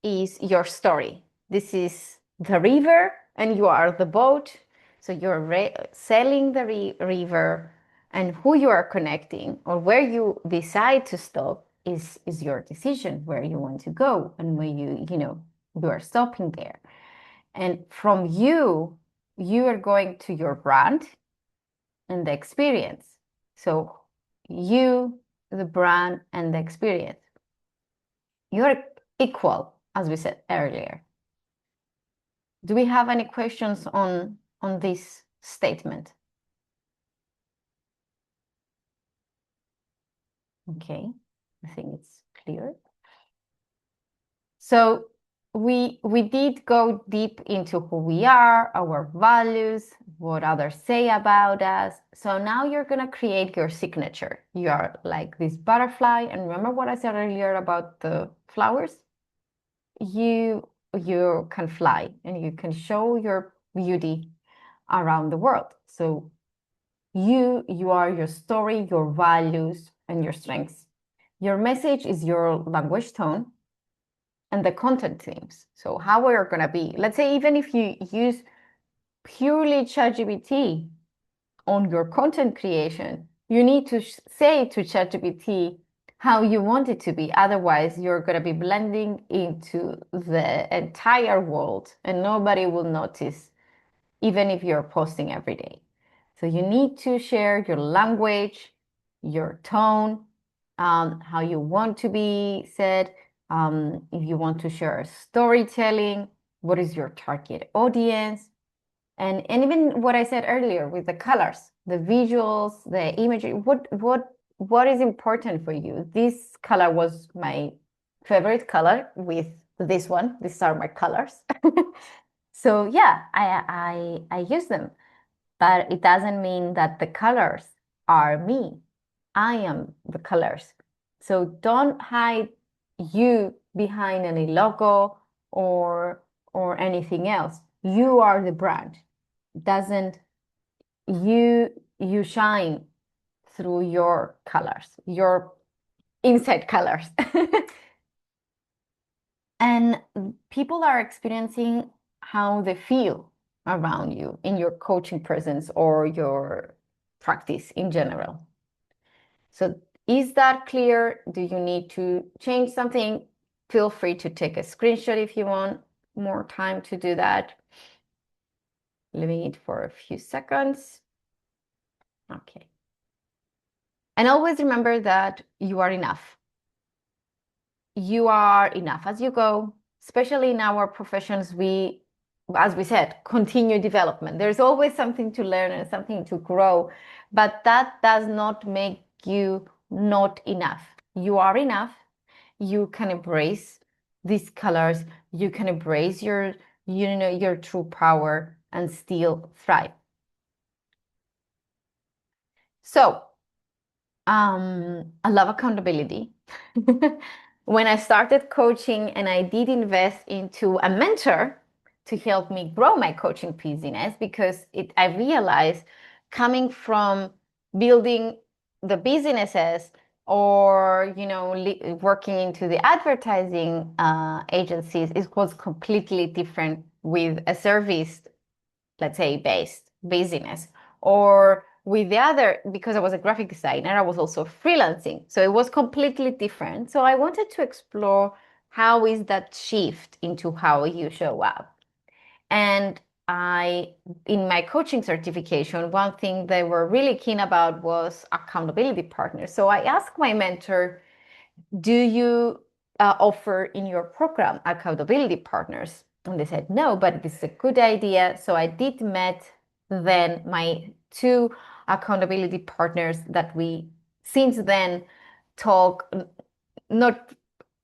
is your story. This is the river and you are the boat. So you're sailing the river, and who you are connecting or where you decide to stop is your decision, where you want to go and where you are stopping there. And from you are going to your brand and the experience. So you, the brand, and the experience. You're equal, as we said earlier. Do we have any questions on this statement? Okay, I think it's clear. So we did go deep into who we are, our values, what others say about us. So now you're going to create your signature. You are like this butterfly. And remember what I said earlier about the flowers? You can fly and you can show your beauty around the world. So you are your story, your values, and your strengths. Your message is your language tone and the content themes. So how we're going to be, let's say, even if you use purely ChatGPT on your content creation, you need to say to ChatGPT how you want it to be. Otherwise, you're going to be blending into the entire world and nobody will notice, even if you're posting every day. So you need to share your language, your tone, how you want to be said. If you want to share storytelling, what is your target audience? And even what I said earlier with the colors, the visuals, the imagery, what is important for you? This color was my favorite color with this one. These are my colors. So yeah, I use them, but it doesn't mean that the colors are me. I am the colors. So don't hide you behind any logo or anything else. You are the brand. Doesn't you shine through your colors, your inside colors. And people are experiencing how they feel around you in your coaching presence or your practice in general. So is that clear? Do you need to change something? Feel free to take a screenshot if you want more time to do that. Leaving it for a few seconds. Okay. And always remember that you are enough. You are enough as you go, especially in our professions. As we said, continue development. There's always something to learn and something to grow, but that does not make you not enough. You are enough. You can embrace these colors. You can embrace your true power and still thrive. So, I love accountability. When I started coaching and I did invest into a mentor to help me grow my coaching business, because I realized coming from building the businesses or, working into the advertising agencies, it was completely different with a service, let's say, based business. Or with the other, because I was a graphic designer, I was also freelancing. So it was completely different. So I wanted to explore how is that shift into how you show up. And in my coaching certification, one thing they were really keen about was accountability partners. So I asked my mentor, do you offer in your program accountability partners? And they said, no, but this is a good idea. So I did met then my 2 accountability partners that we since then talk, not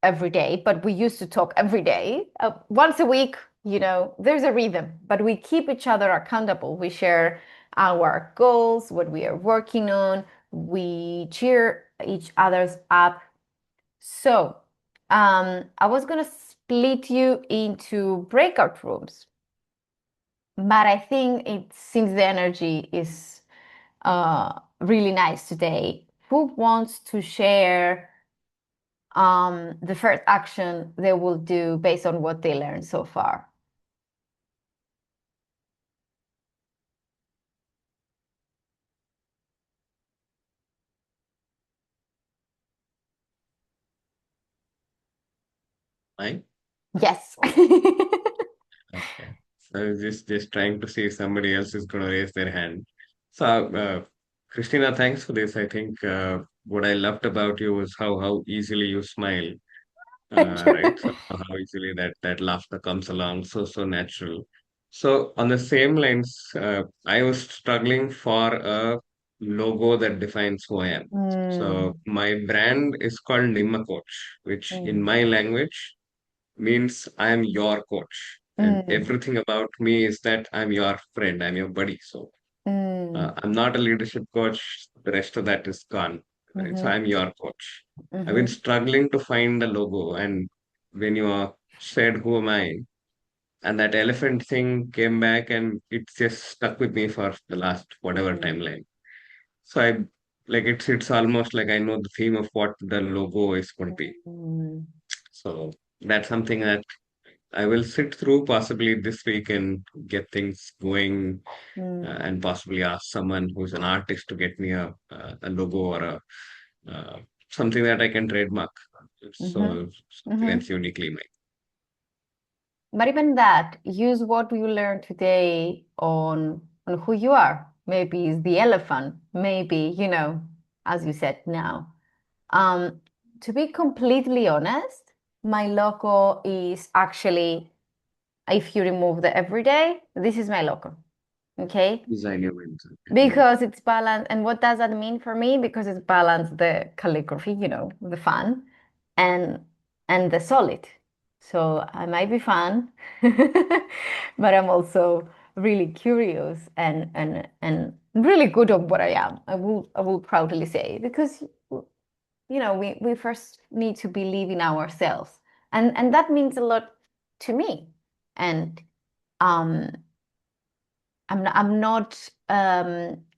every day, but we used to talk every day. Once a week, there's a rhythm, but we keep each other accountable. We share our goals, what we are working on. We cheer each other's up. So I was going to split you into breakout rooms, but I think since the energy is really nice today, who wants to share the first action they will do based on what they learned so far? Mine? Yes. Okay. So just trying to see if somebody else is going to raise their hand. So, Christina, thanks for this. I think what I loved about you was how easily you smile, Thank you. right? So how easily that laughter comes along, so natural. So on the same lines, I was struggling for a logo that defines who I am. So my brand is called Nimma Coach, which in my language means I am your coach. And everything about me is that I'm your friend, I'm your buddy. So I'm not a leadership coach. The rest of that is gone. Right? So I'm your coach. I've been struggling to find the logo. And when you said, who am I? And that elephant thing came back and it just stuck with me for the last whatever timeline. So it's almost like I know the theme of what the logo is going to be. So that's something that I will sit through possibly this week and get things going, and possibly ask someone who's an artist to get me a logo or something that I can trademark. So something that's uniquely mine. But even that, use what you learned today on who you are. Maybe it's the elephant. Maybe, as you said now. To be completely honest, my logo is actually, if you remove the everyday, this is my logo. Okay? Design your wins. Because it's balanced. And what does that mean for me? Because it's balanced, the calligraphy, the fun, and the solid. So I might be fun, but I'm also really curious and really good at what I am. I will proudly say, because we first need to believe in ourselves, and that means a lot to me. And I'm not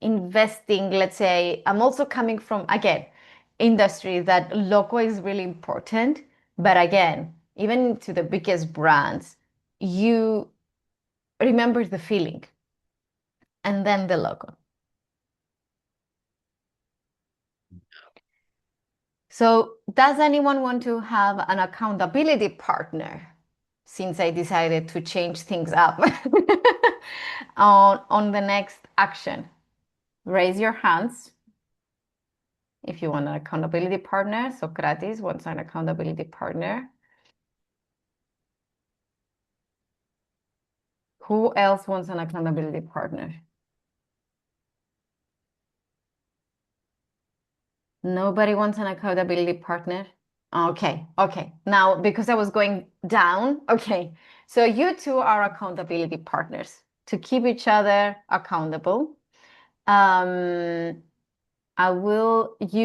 investing, let's say, I'm also coming from, again, industry that logo is really important. But again, even to the biggest brands, you remember the feeling and then the logo. So does anyone want to have an accountability partner, since I decided to change things up on the next action? Raise your hands if you want an accountability partner. Socrates wants an accountability partner. Who else wants an accountability partner? Nobody wants an accountability partner? Okay. Now, because I was going down, okay. So you 2 are accountability partners to keep each other accountable. You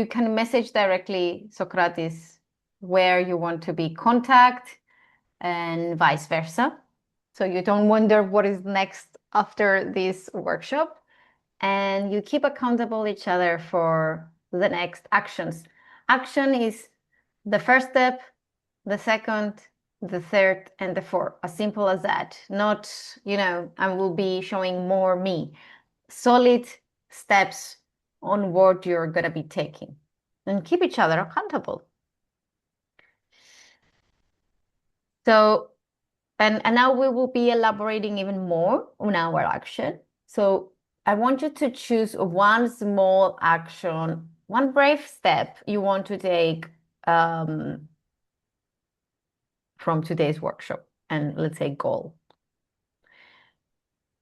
can message directly Socrates where you want to be contact and vice versa. So you don't wonder what is next after this workshop, and you keep accountable each other for the next actions. Action is the first step, the second, the third, and the fourth. As simple as that. Not, I will be showing more me. Solid steps on what you're going to be taking. And keep each other accountable. So, and now we will be elaborating even more on our action. So I want you to choose one small action, one brave step you want to take from today's workshop, and let's say goal.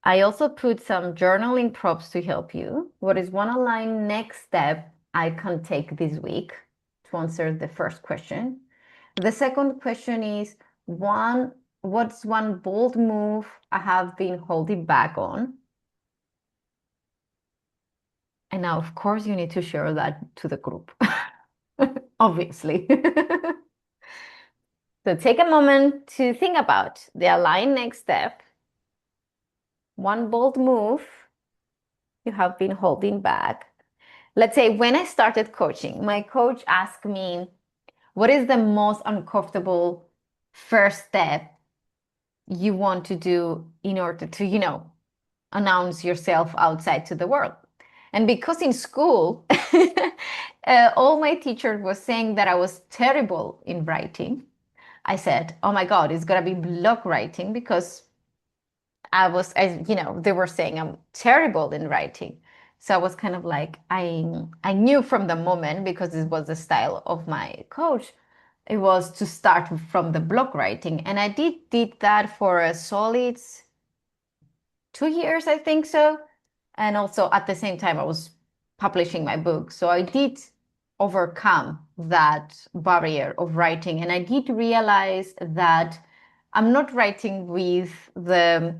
I also put some journaling prompts to help you. What is one aligned next step I can take this week to answer the first question? The second question is, what's one bold move I have been holding back on? And now, of course, you need to share that to the group, obviously. So take a moment to think about the aligned next step, one bold move you have been holding back. Let's say when I started coaching, my coach asked me, what is the most uncomfortable first step you want to do in order to, announce yourself outside to the world? And because in school, all my teachers were saying that I was terrible in writing, I said, oh my God, it's going to be blog writing, because they were saying I'm terrible in writing. So I was kind of like, I knew from the moment, because it was the style of my coach, it was to start from the blog writing. And I did that for a solid 2 years, I think so. And also at the same time, I was publishing my book. So I did overcome that barrier of writing. And I did realize that I'm not writing with the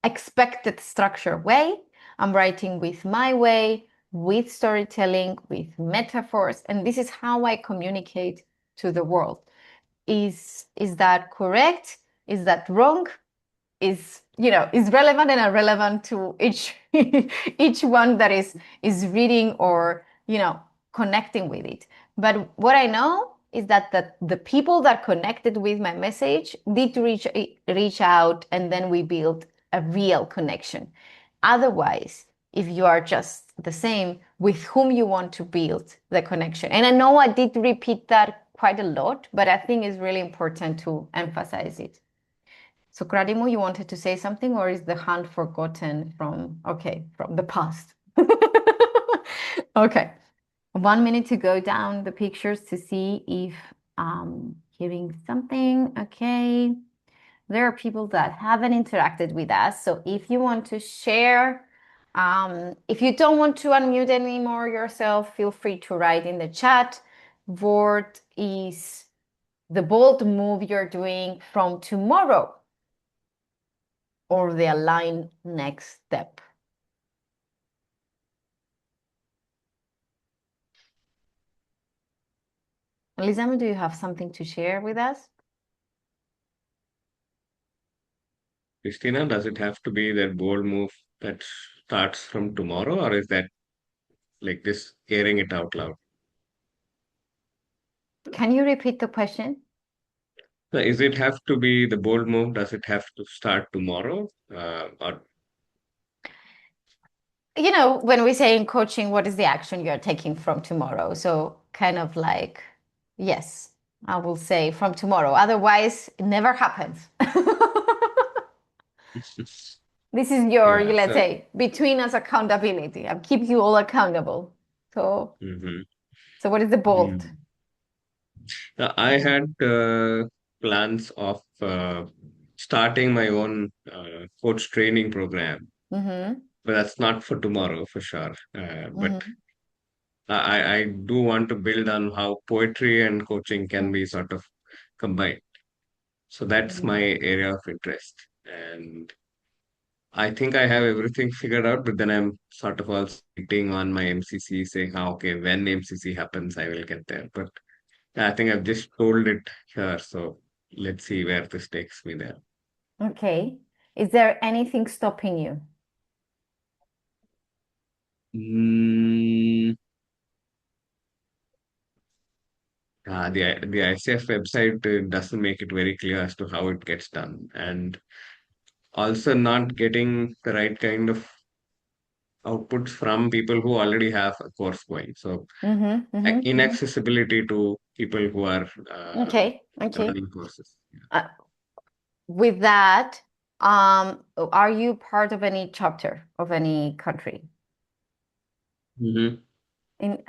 expected structure way. I'm writing with my way, with storytelling, with metaphors. And this is how I communicate to the world. Is that correct? Is that wrong? Is relevant and irrelevant to each one that is reading or connecting with it. But what I know is that the people that connected with my message did reach out, and then we built a real connection. Otherwise, if you are just the same, with whom you want to build the connection. And I know I did repeat that quite a lot, but I think it's really important to emphasize it. So Kradimo, you wanted to say something, or is the hand forgotten from the past? Okay. 1 minute to go down the pictures to see if I'm hearing something. Okay. There are people that haven't interacted with us. So if you want to share, if you don't want to unmute anymore yourself, feel free to write in the chat. What is the bold move you're doing from tomorrow, or the aligned next step? Elizabeth, do you have something to share with us? Christina, does it have to be that bold move that starts from tomorrow, or is that like this hearing it out loud? Can you repeat the question? Is it have to be the bold move? Does it have to start tomorrow? Or when we say in coaching, what is the action you're taking from tomorrow? So kind of like, yes, I will say from tomorrow. Otherwise, it never happens. This is let's say, between us accountability. I keep you all accountable. So, so what is the bold? I had plans of starting my own coach training program, but that's not for tomorrow for sure. But I do want to build on how poetry and coaching can be sort of combined. So that's my area of interest. And I think I have everything figured out, but then I'm sort of also waiting on my MCC saying, okay, when MCC happens, I will get there. But I think I've just told it here. So let's see where this takes me there. Okay. Is there anything stopping you? Mm, the ICF website doesn't make it very clear as to how it gets done, and also not getting the right kind of outputs from people who already have a course going. So inaccessibility to people who are Okay. running courses. With that, are you part of any chapter of any country?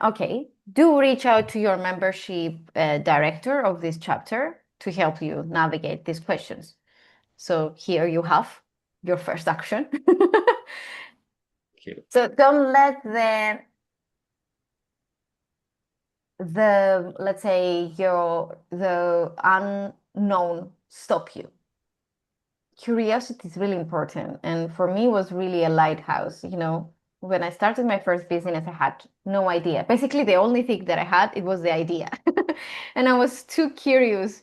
Okay, do reach out to your membership director of this chapter to help you navigate these questions. So here you have your first action. So don't let the let's say the unknown stop you. Curiosity is really important, and for me, it was really a lighthouse. When I started my first business, I had no idea. Basically, the only thing that I had, it was the idea. And I was too curious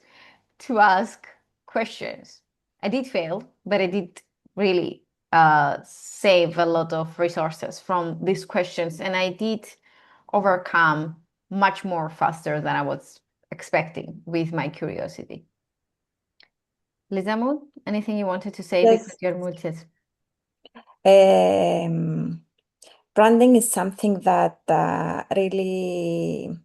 to ask questions. I did fail, but I did really save a lot of resources from these questions, and I did overcome much more faster than I was expecting with my curiosity. Lizamud, anything you wanted to say because you're muted? Branding is something that really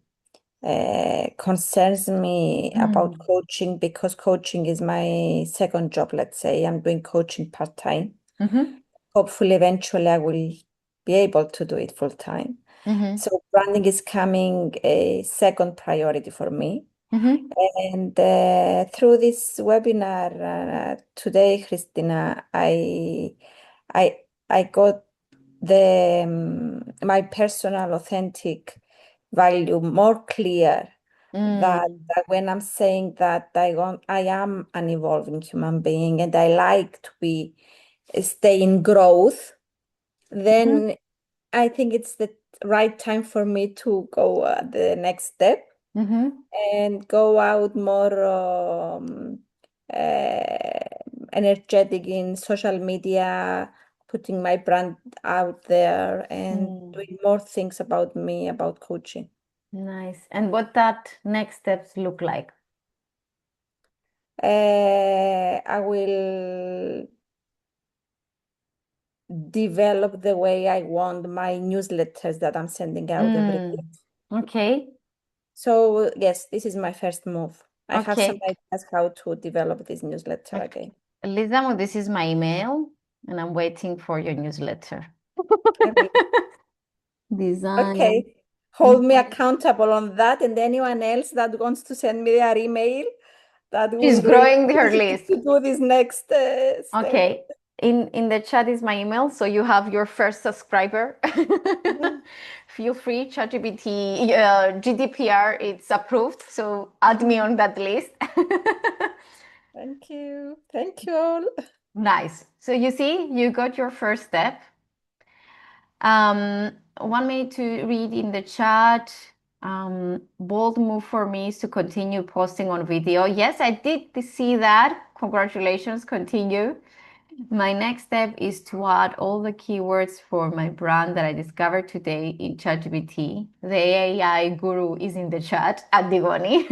concerns me about coaching, because coaching is my second job, let's say. I'm doing coaching part-time. Hopefully, eventually, I will be able to do it full-time. So branding is coming a second priority for me. And through this webinar today, Christina, I got my personal, authentic value more clear. That when I'm saying that I am an evolving human being and I like to stay in growth, then I think it's the right time for me to go the next step and go out more energetic in social media, putting my brand out there and doing more things about me, about coaching. Nice. And what that next steps look like? I will develop the way I want my newsletters that I'm sending out every week. Okay. So yes, this is my first move. I have some Okay. ideas how to develop this newsletter again. Lizamo, this is my email, and I'm waiting for your newsletter. Design. Okay. Hold me accountable on that, and anyone else that wants to send me their email, that She's will growing her really list. to do this next step. Okay. In the chat is my email, so you have your first subscriber. Feel free, ChatGPT, GDPR, it's approved, so add me on that list. Thank you. Thank you all. Nice. So you see, you got your first step. Want me to read in the chat? Bold move for me is to continue posting on video. Yes, I did see that. Congratulations, continue. My next step is to add all the keywords for my brand that I discovered today in ChatGPT. The AI guru is in the chat at Digoni.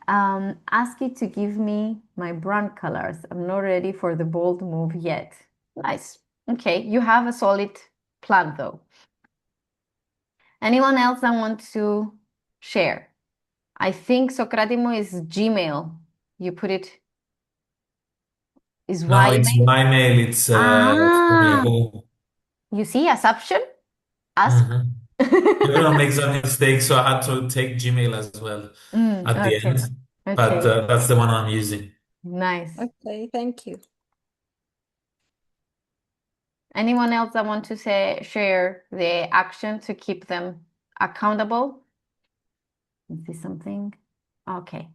Ask it to give me my brand colors. I'm not ready for the bold move yet. Nice. Okay, you have a solid plan though. Anyone else that wants to share? I think Socratimo is Gmail. You put it is No, it's my mail. It's from Yahoo. You see, assumption? Ask. Everyone makes a mistake, so I had to take Gmail as well at the end. But that's the one I'm using. Nice. Okay, thank you. Anyone else that want to share the action to keep them accountable? Is this something? Okay.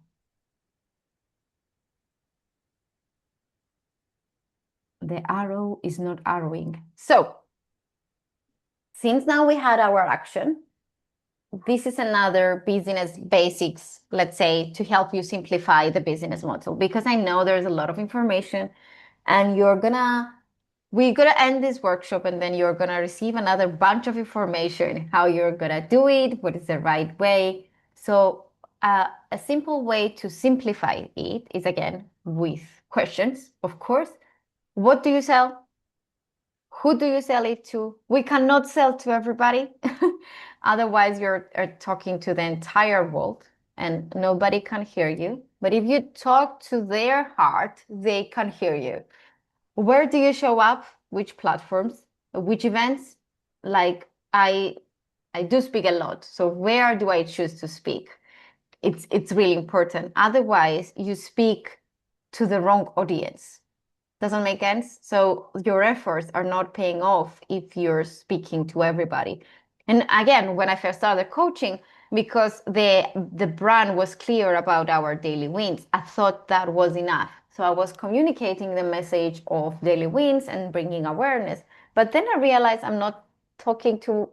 The arrow is not arrowing. So, since now we had our action, this is another business basics, let's say, to help you simplify the business model, because I know there's a lot of information and you're gonna we're going to end this workshop, and then you're going to receive another bunch of information, how you're going to do it, what is the right way. So a simple way to simplify it is, again, with questions, of course. What do you sell? Who do you sell it to? We cannot sell to everybody. Otherwise, you're talking to the entire world and nobody can hear you. But if you talk to their heart, they can hear you. Where do you show up? Which platforms? Which events? Like I do speak a lot. So where do I choose to speak? It's really important. Otherwise, you speak to the wrong audience. Doesn't make sense? So your efforts are not paying off if you're speaking to everybody. And again, when I first started coaching, because the brand was clear about our daily wins, I thought that was enough. So I was communicating the message of daily wins and bringing awareness. But then I realized I'm not talking to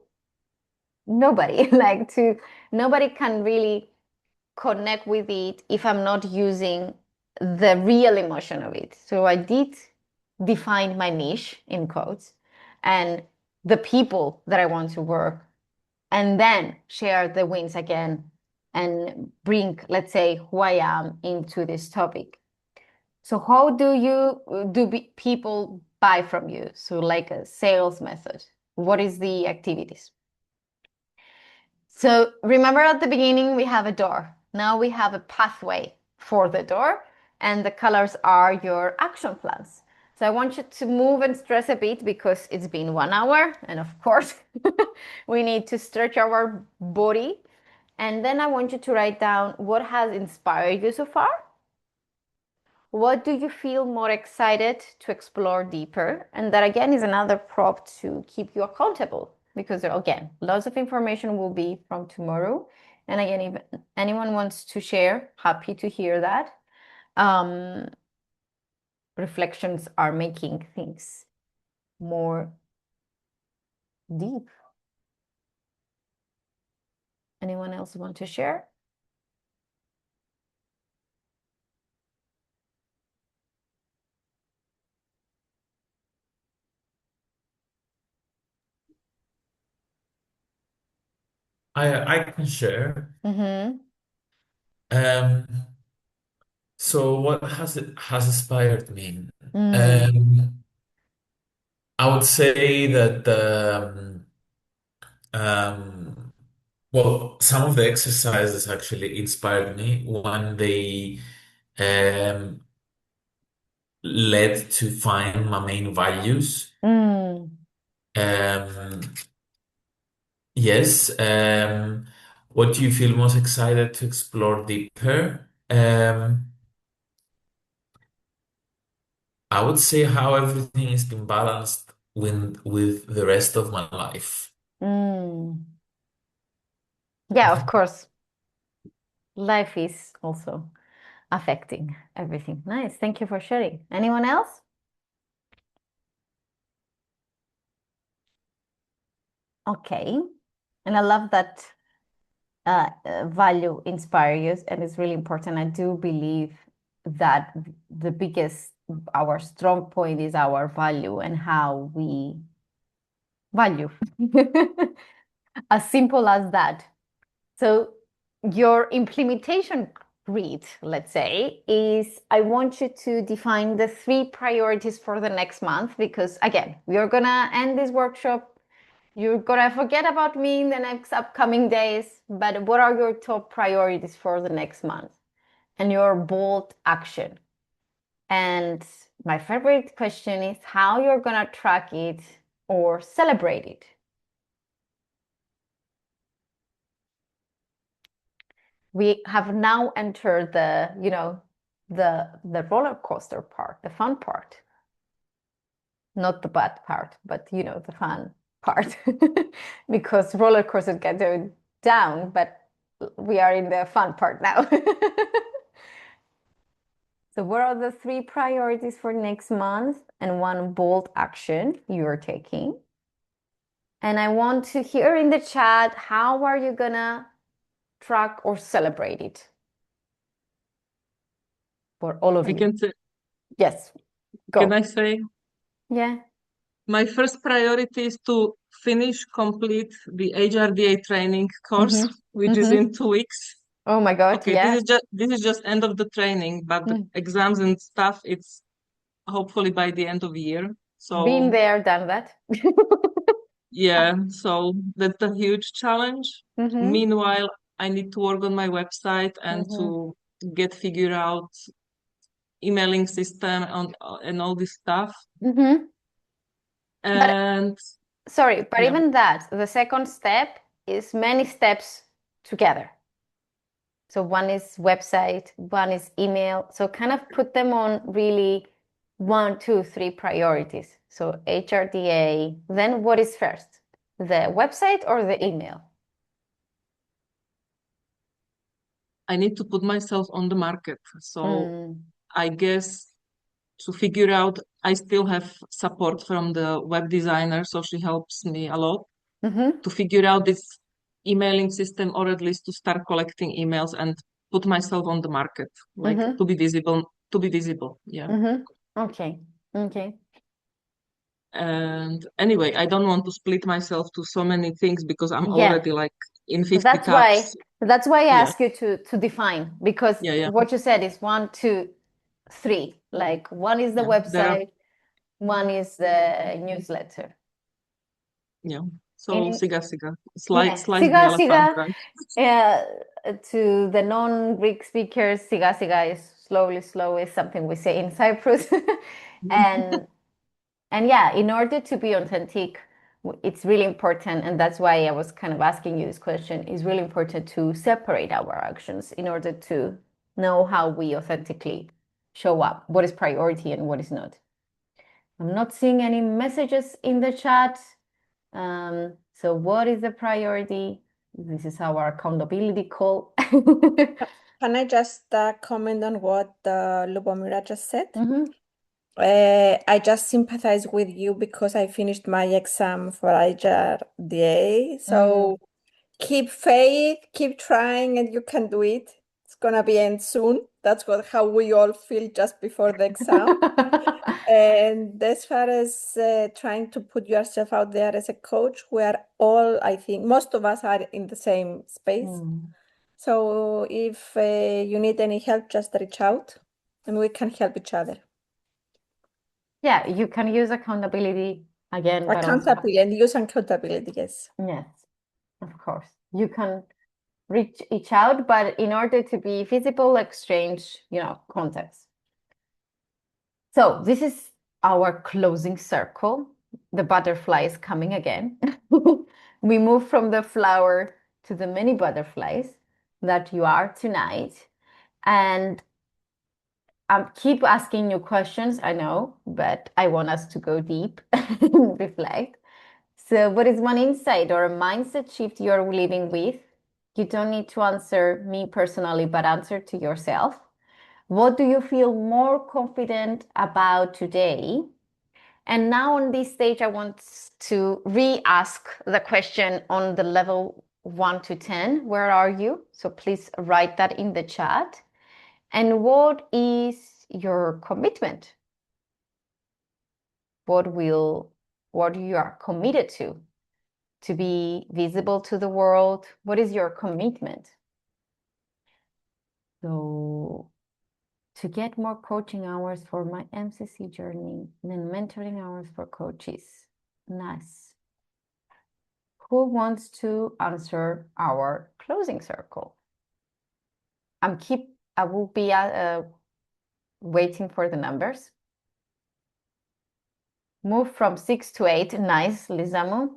nobody. Nobody can really connect with it if I'm not using the real emotion of it. So I did define my niche in quotes and the people that I want to work, and then share the wins again and bring, let's say, who I am into this topic. So how do people buy from you? So like a sales method, what is the activities? So remember at the beginning, we have a door. Now we have a pathway for the door, and the colors are your action plans. So I want you to move and stress a bit because it's been 1 hour. And of course, we need to stretch our body. And then I want you to write down what has inspired you so far. What do you feel more excited to explore deeper? And that again is another prop to keep you accountable, because again, lots of information will be from tomorrow. And again, if anyone wants to share, happy to hear that. Reflections are making things more deep. Anyone else want to share? I can share. Mm-hmm. So what has inspired me? Mm. I would say that well, some of the exercises actually inspired me when they um, led to find my main values. Mm. Um, yes. What do you feel most excited to explore deeper? I would say how everything is been balanced with the rest of my life. Mm. Yeah, of course. Life is also affecting everything. Nice. Thank you for sharing. Anyone else? Okay. And I love that value inspire you, and it's really important. I do believe that our strong point is our value and how we value. As simple as that. So your implementation grid, let's say, is I want you to define the 3 priorities for the next month, because again, we are gonna end this workshop. You're gonna forget about me in the next upcoming days, but what are your top priorities for the next month? And your bold action. And my favorite question is how you're gonna track it or celebrate it. We have now entered the roller coaster part, the fun part. Not the bad part, but the fun part. Because roller coasters get down, but we are in the fun part now. So what are the 3 priorities for next month and 1 bold action you're taking? And I want to hear in the chat, how are you gonna track or celebrate it? For all of you. I can say, Yes, go. can I say? Yeah. My first priority is to complete the HRDA training course, which is in 2 weeks. Oh my God, Okay, yeah. this is just end of the training, but the exams and stuff, it's hopefully by the end of the year. So Been there, done that. yeah, so that's a huge challenge. Meanwhile, I need to work on my website and to figure out emailing system and all this stuff. And sorry, but yeah. even that, the second step is many steps together. So one is website, one is email. So kind of put them on really 1, 2, 3 priorities. So HRDA, then what is first? The website or the email? I need to put myself on the market. So I guess to figure out, I still have support from the web designer, so she helps me a lot to figure out this emailing system, or at least to start collecting emails and put myself on the market, like to be visible. Yeah. Okay. And anyway, I don't want to split myself to so many things because I'm Yeah. already like in 50 That's tabs. That's why I Yeah. ask you to define, because Yeah. what you said is 1, 2, 3. Like one is the Yeah. website, one is the newsletter. Yeah. So siga. Slice the Siga, elephant, right? To the non-Greek speakers, siga is slowly is something we say in Cyprus. And yeah, in order to be authentic, it's really important, and that's why I was kind of asking you this question. It's really important to separate our actions in order to know how we authentically show up, what is priority and what is not. I'm not seeing any messages in the chat. So what is the priority? This is our accountability call. Can I just comment on what Lubomira just said? I just sympathize with you because I finished my exam for IJRDA. So keep faith, keep trying, and you can do it. It's gonna be end soon. That's how we all feel just before the exam. And as far as trying to put yourself out there as a coach, we are all, I think, most of us are in the same space. So if you need any help, just reach out and we can help each other. Yeah, you can use accountability again, but also Accountability and use accountability, yes. yes, of course. You can reach each out, but in order to be visible, exchange, contacts. So this is our closing circle. The butterfly is coming again. We move from the flower to the many butterflies that you are tonight. And I keep asking you questions, I know, but I want us to go deep and reflect. So what is one insight or a mindset shift you're living with? You don't need to answer me personally, but answer to yourself. What do you feel more confident about today? And now on this stage, I want to re-ask the question on the level 1 to 10. Where are you? So please write that in the chat. And what is your commitment? What you are committed to be visible to the world? What is your commitment? So to get more coaching hours for my MCC journey, and then mentoring hours for coaches. Nice. Who wants to answer our closing circle? I will be waiting for the numbers. Move from 6 to 8. Nice, Lizamu.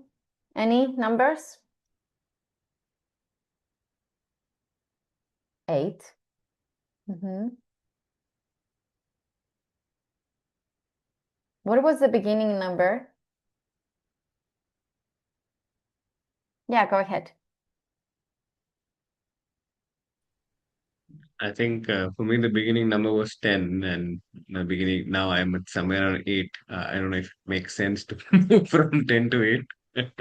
Any numbers? 8. What was the beginning number? Yeah, go ahead. I think for me the beginning number was 10, and the beginning now I'm at somewhere around 8. I don't know if it makes sense to move from 10 to 8.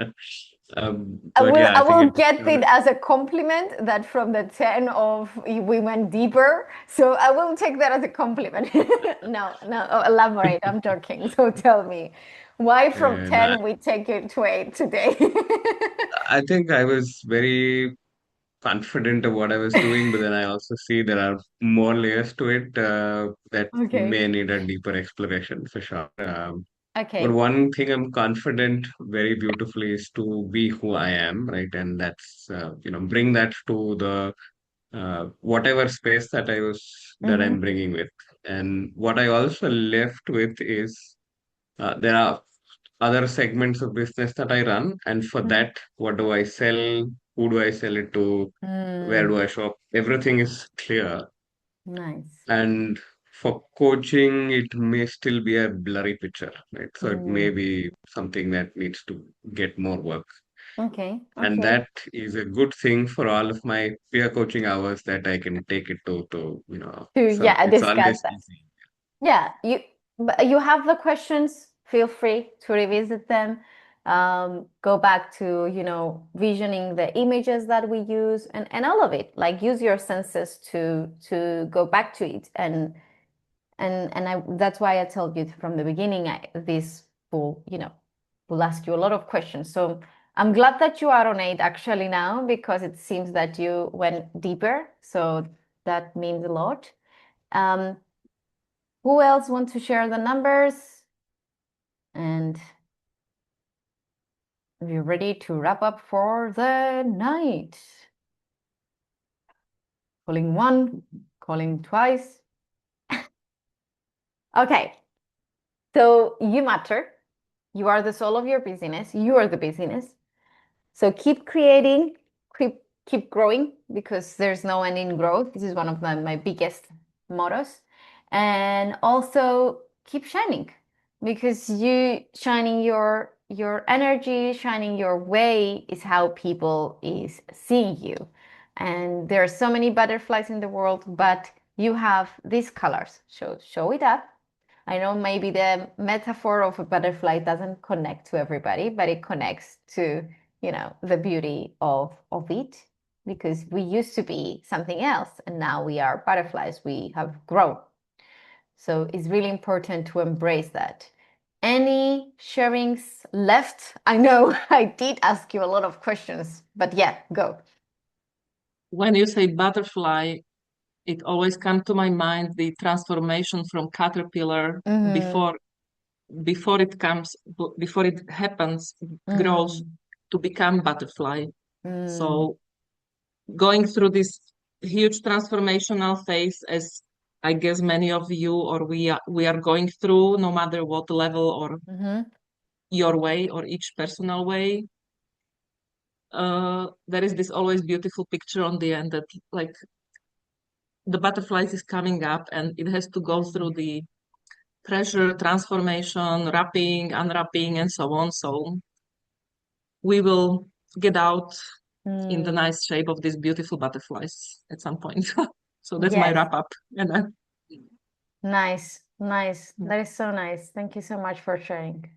But yeah, I I think will it get it as a compliment that from the 10 of we went deeper. So I will take that as a compliment. No, elaborate. I'm joking. So tell me, why from no, 10 we take it to 8 today? I think I was very confident of what I was doing, but then I also see there are more layers to it that Okay. may need a deeper exploration for sure. But Okay. one thing I'm confident very beautifully is to be who I am, right? And that's bring that to the whatever space that I'm bringing with. And what I also left with is there are other segments of business that I run, and for that, what do I sell? Who do I sell it to? Where do I shop? Everything is clear. Nice. And for coaching, it may still be a blurry picture, right? So it may be something that needs to get more work. Okay. And Okay. that is a good thing for all of my peer coaching hours that I can take it to so it's Discuss always that. easy. Yeah, you have the questions, feel free to revisit them. Go back to, visioning the images that we use and all of it. Like use your senses to go back to it. And that's why I told you from the beginning, this will ask you a lot of questions. So I'm glad that you are on 8 actually now, because it seems that you went deeper. So that means a lot. Who else wants to share the numbers? And we're ready to wrap up for the night. Calling one, calling twice. Okay, so you matter. You are the soul of your business. You are the business. So keep creating, keep growing, because there's no end in growth. This is one of my biggest mottos. And also keep shining, because you shining your energy, shining your way is how people is seeing you. And there are so many butterflies in the world, but you have these colors. So show it up. I know maybe the metaphor of a butterfly doesn't connect to everybody, but it connects to, the beauty of it, because we used to be something else and now we are butterflies. We have grown. So it's really important to embrace that. Any sharings left? I know I did ask you a lot of questions, but yeah, go. When you say butterfly, it always comes to my mind the transformation from caterpillar before it happens, grows to become butterfly. So going through this huge transformational phase, as I guess many of you or we are going through, no matter what level or your way or each personal way. There is this always beautiful picture on the end that like the butterflies is coming up and it has to go through the pressure, transformation, wrapping, unwrapping, and so on. So we will get out in the nice shape of these beautiful butterflies at some point. So that's my Yes. wrap up. And Nice. That is so nice. Thank you so much for sharing.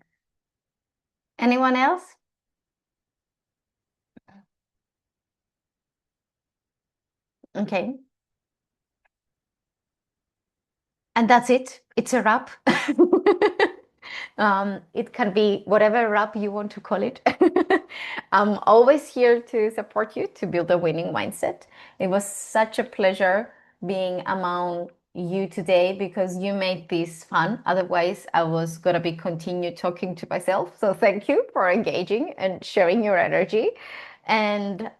Anyone else? Okay. And that's it. It's a wrap. It can be whatever wrap you want to call it. I'm always here to support you to build a winning mindset. It was such a pleasure being among you today, because you made this fun. Otherwise, I was going to be continue talking to myself. So thank you for engaging and sharing your energy. And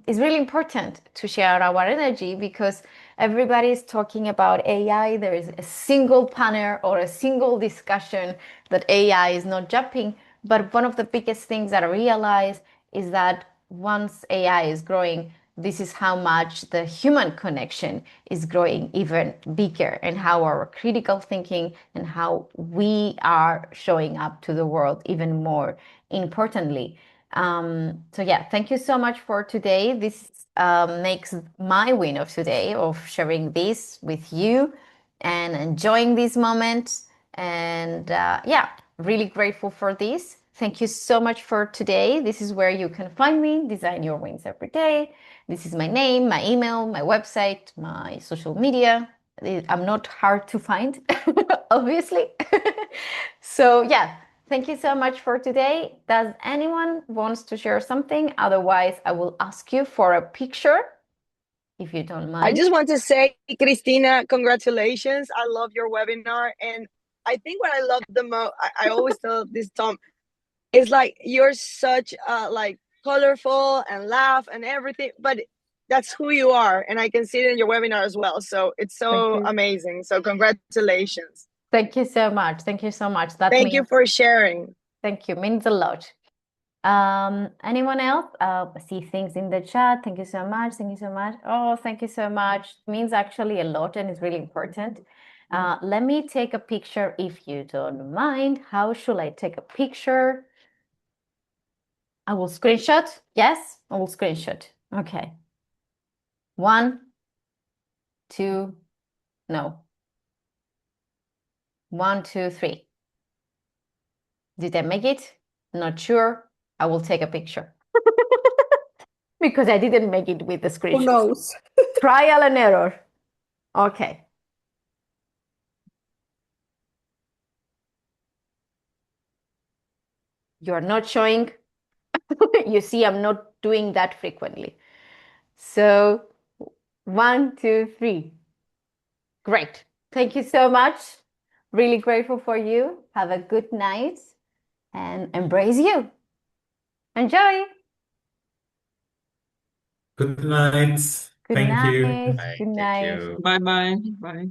it's really important to share our energy, because everybody is talking about AI. There is a single panel or a single discussion that AI is not jumping. But one of the biggest things that I realize is that once AI is growing, this is how much the human connection is growing even bigger, and how our critical thinking and how we are showing up to the world even more importantly. So yeah, thank you so much for today. This makes my win of today of sharing this with you and enjoying this moment. And yeah, really grateful for this. Thank you so much for today. This is where you can find me, Design Your Wings Every Day. This is my name, my email, my website, my social media. I'm not hard to find, obviously. So yeah, thank you so much for today. Does anyone wants to share something? Otherwise, I will ask you for a picture, if you don't mind. I just want to say, Christina, congratulations. I love your webinar. And I think what I love the most, I always tell this, Tom, is like you're such like colorful and laugh and everything, but that's who you are. And I can see it in your webinar as well. So it's so amazing. So congratulations. Thank you so much. Thank you so much. That Thank you means, for sharing. thank you. Means a lot. Anyone else? I see things in the chat. Thank you so much. Thank you so much. Oh, thank you so much. It means actually a lot and it's really important. Let me take a picture if you don't mind. How should I take a picture? I will screenshot. Yes, I will screenshot. Okay. 1, 2, no. 1, 2, 3. Did I make it? Not sure. I will take a picture. Because I didn't make it with the screenshot. Who knows? Trial and error. Okay. You're not showing. You see, I'm not doing that frequently. So 1, 2, 3. Great. Thank you so much. Really grateful for you. Have a good night and embrace you. Enjoy. Good night. Good Thank you. night. Bye. Good Thank night. you. Bye bye. Bye.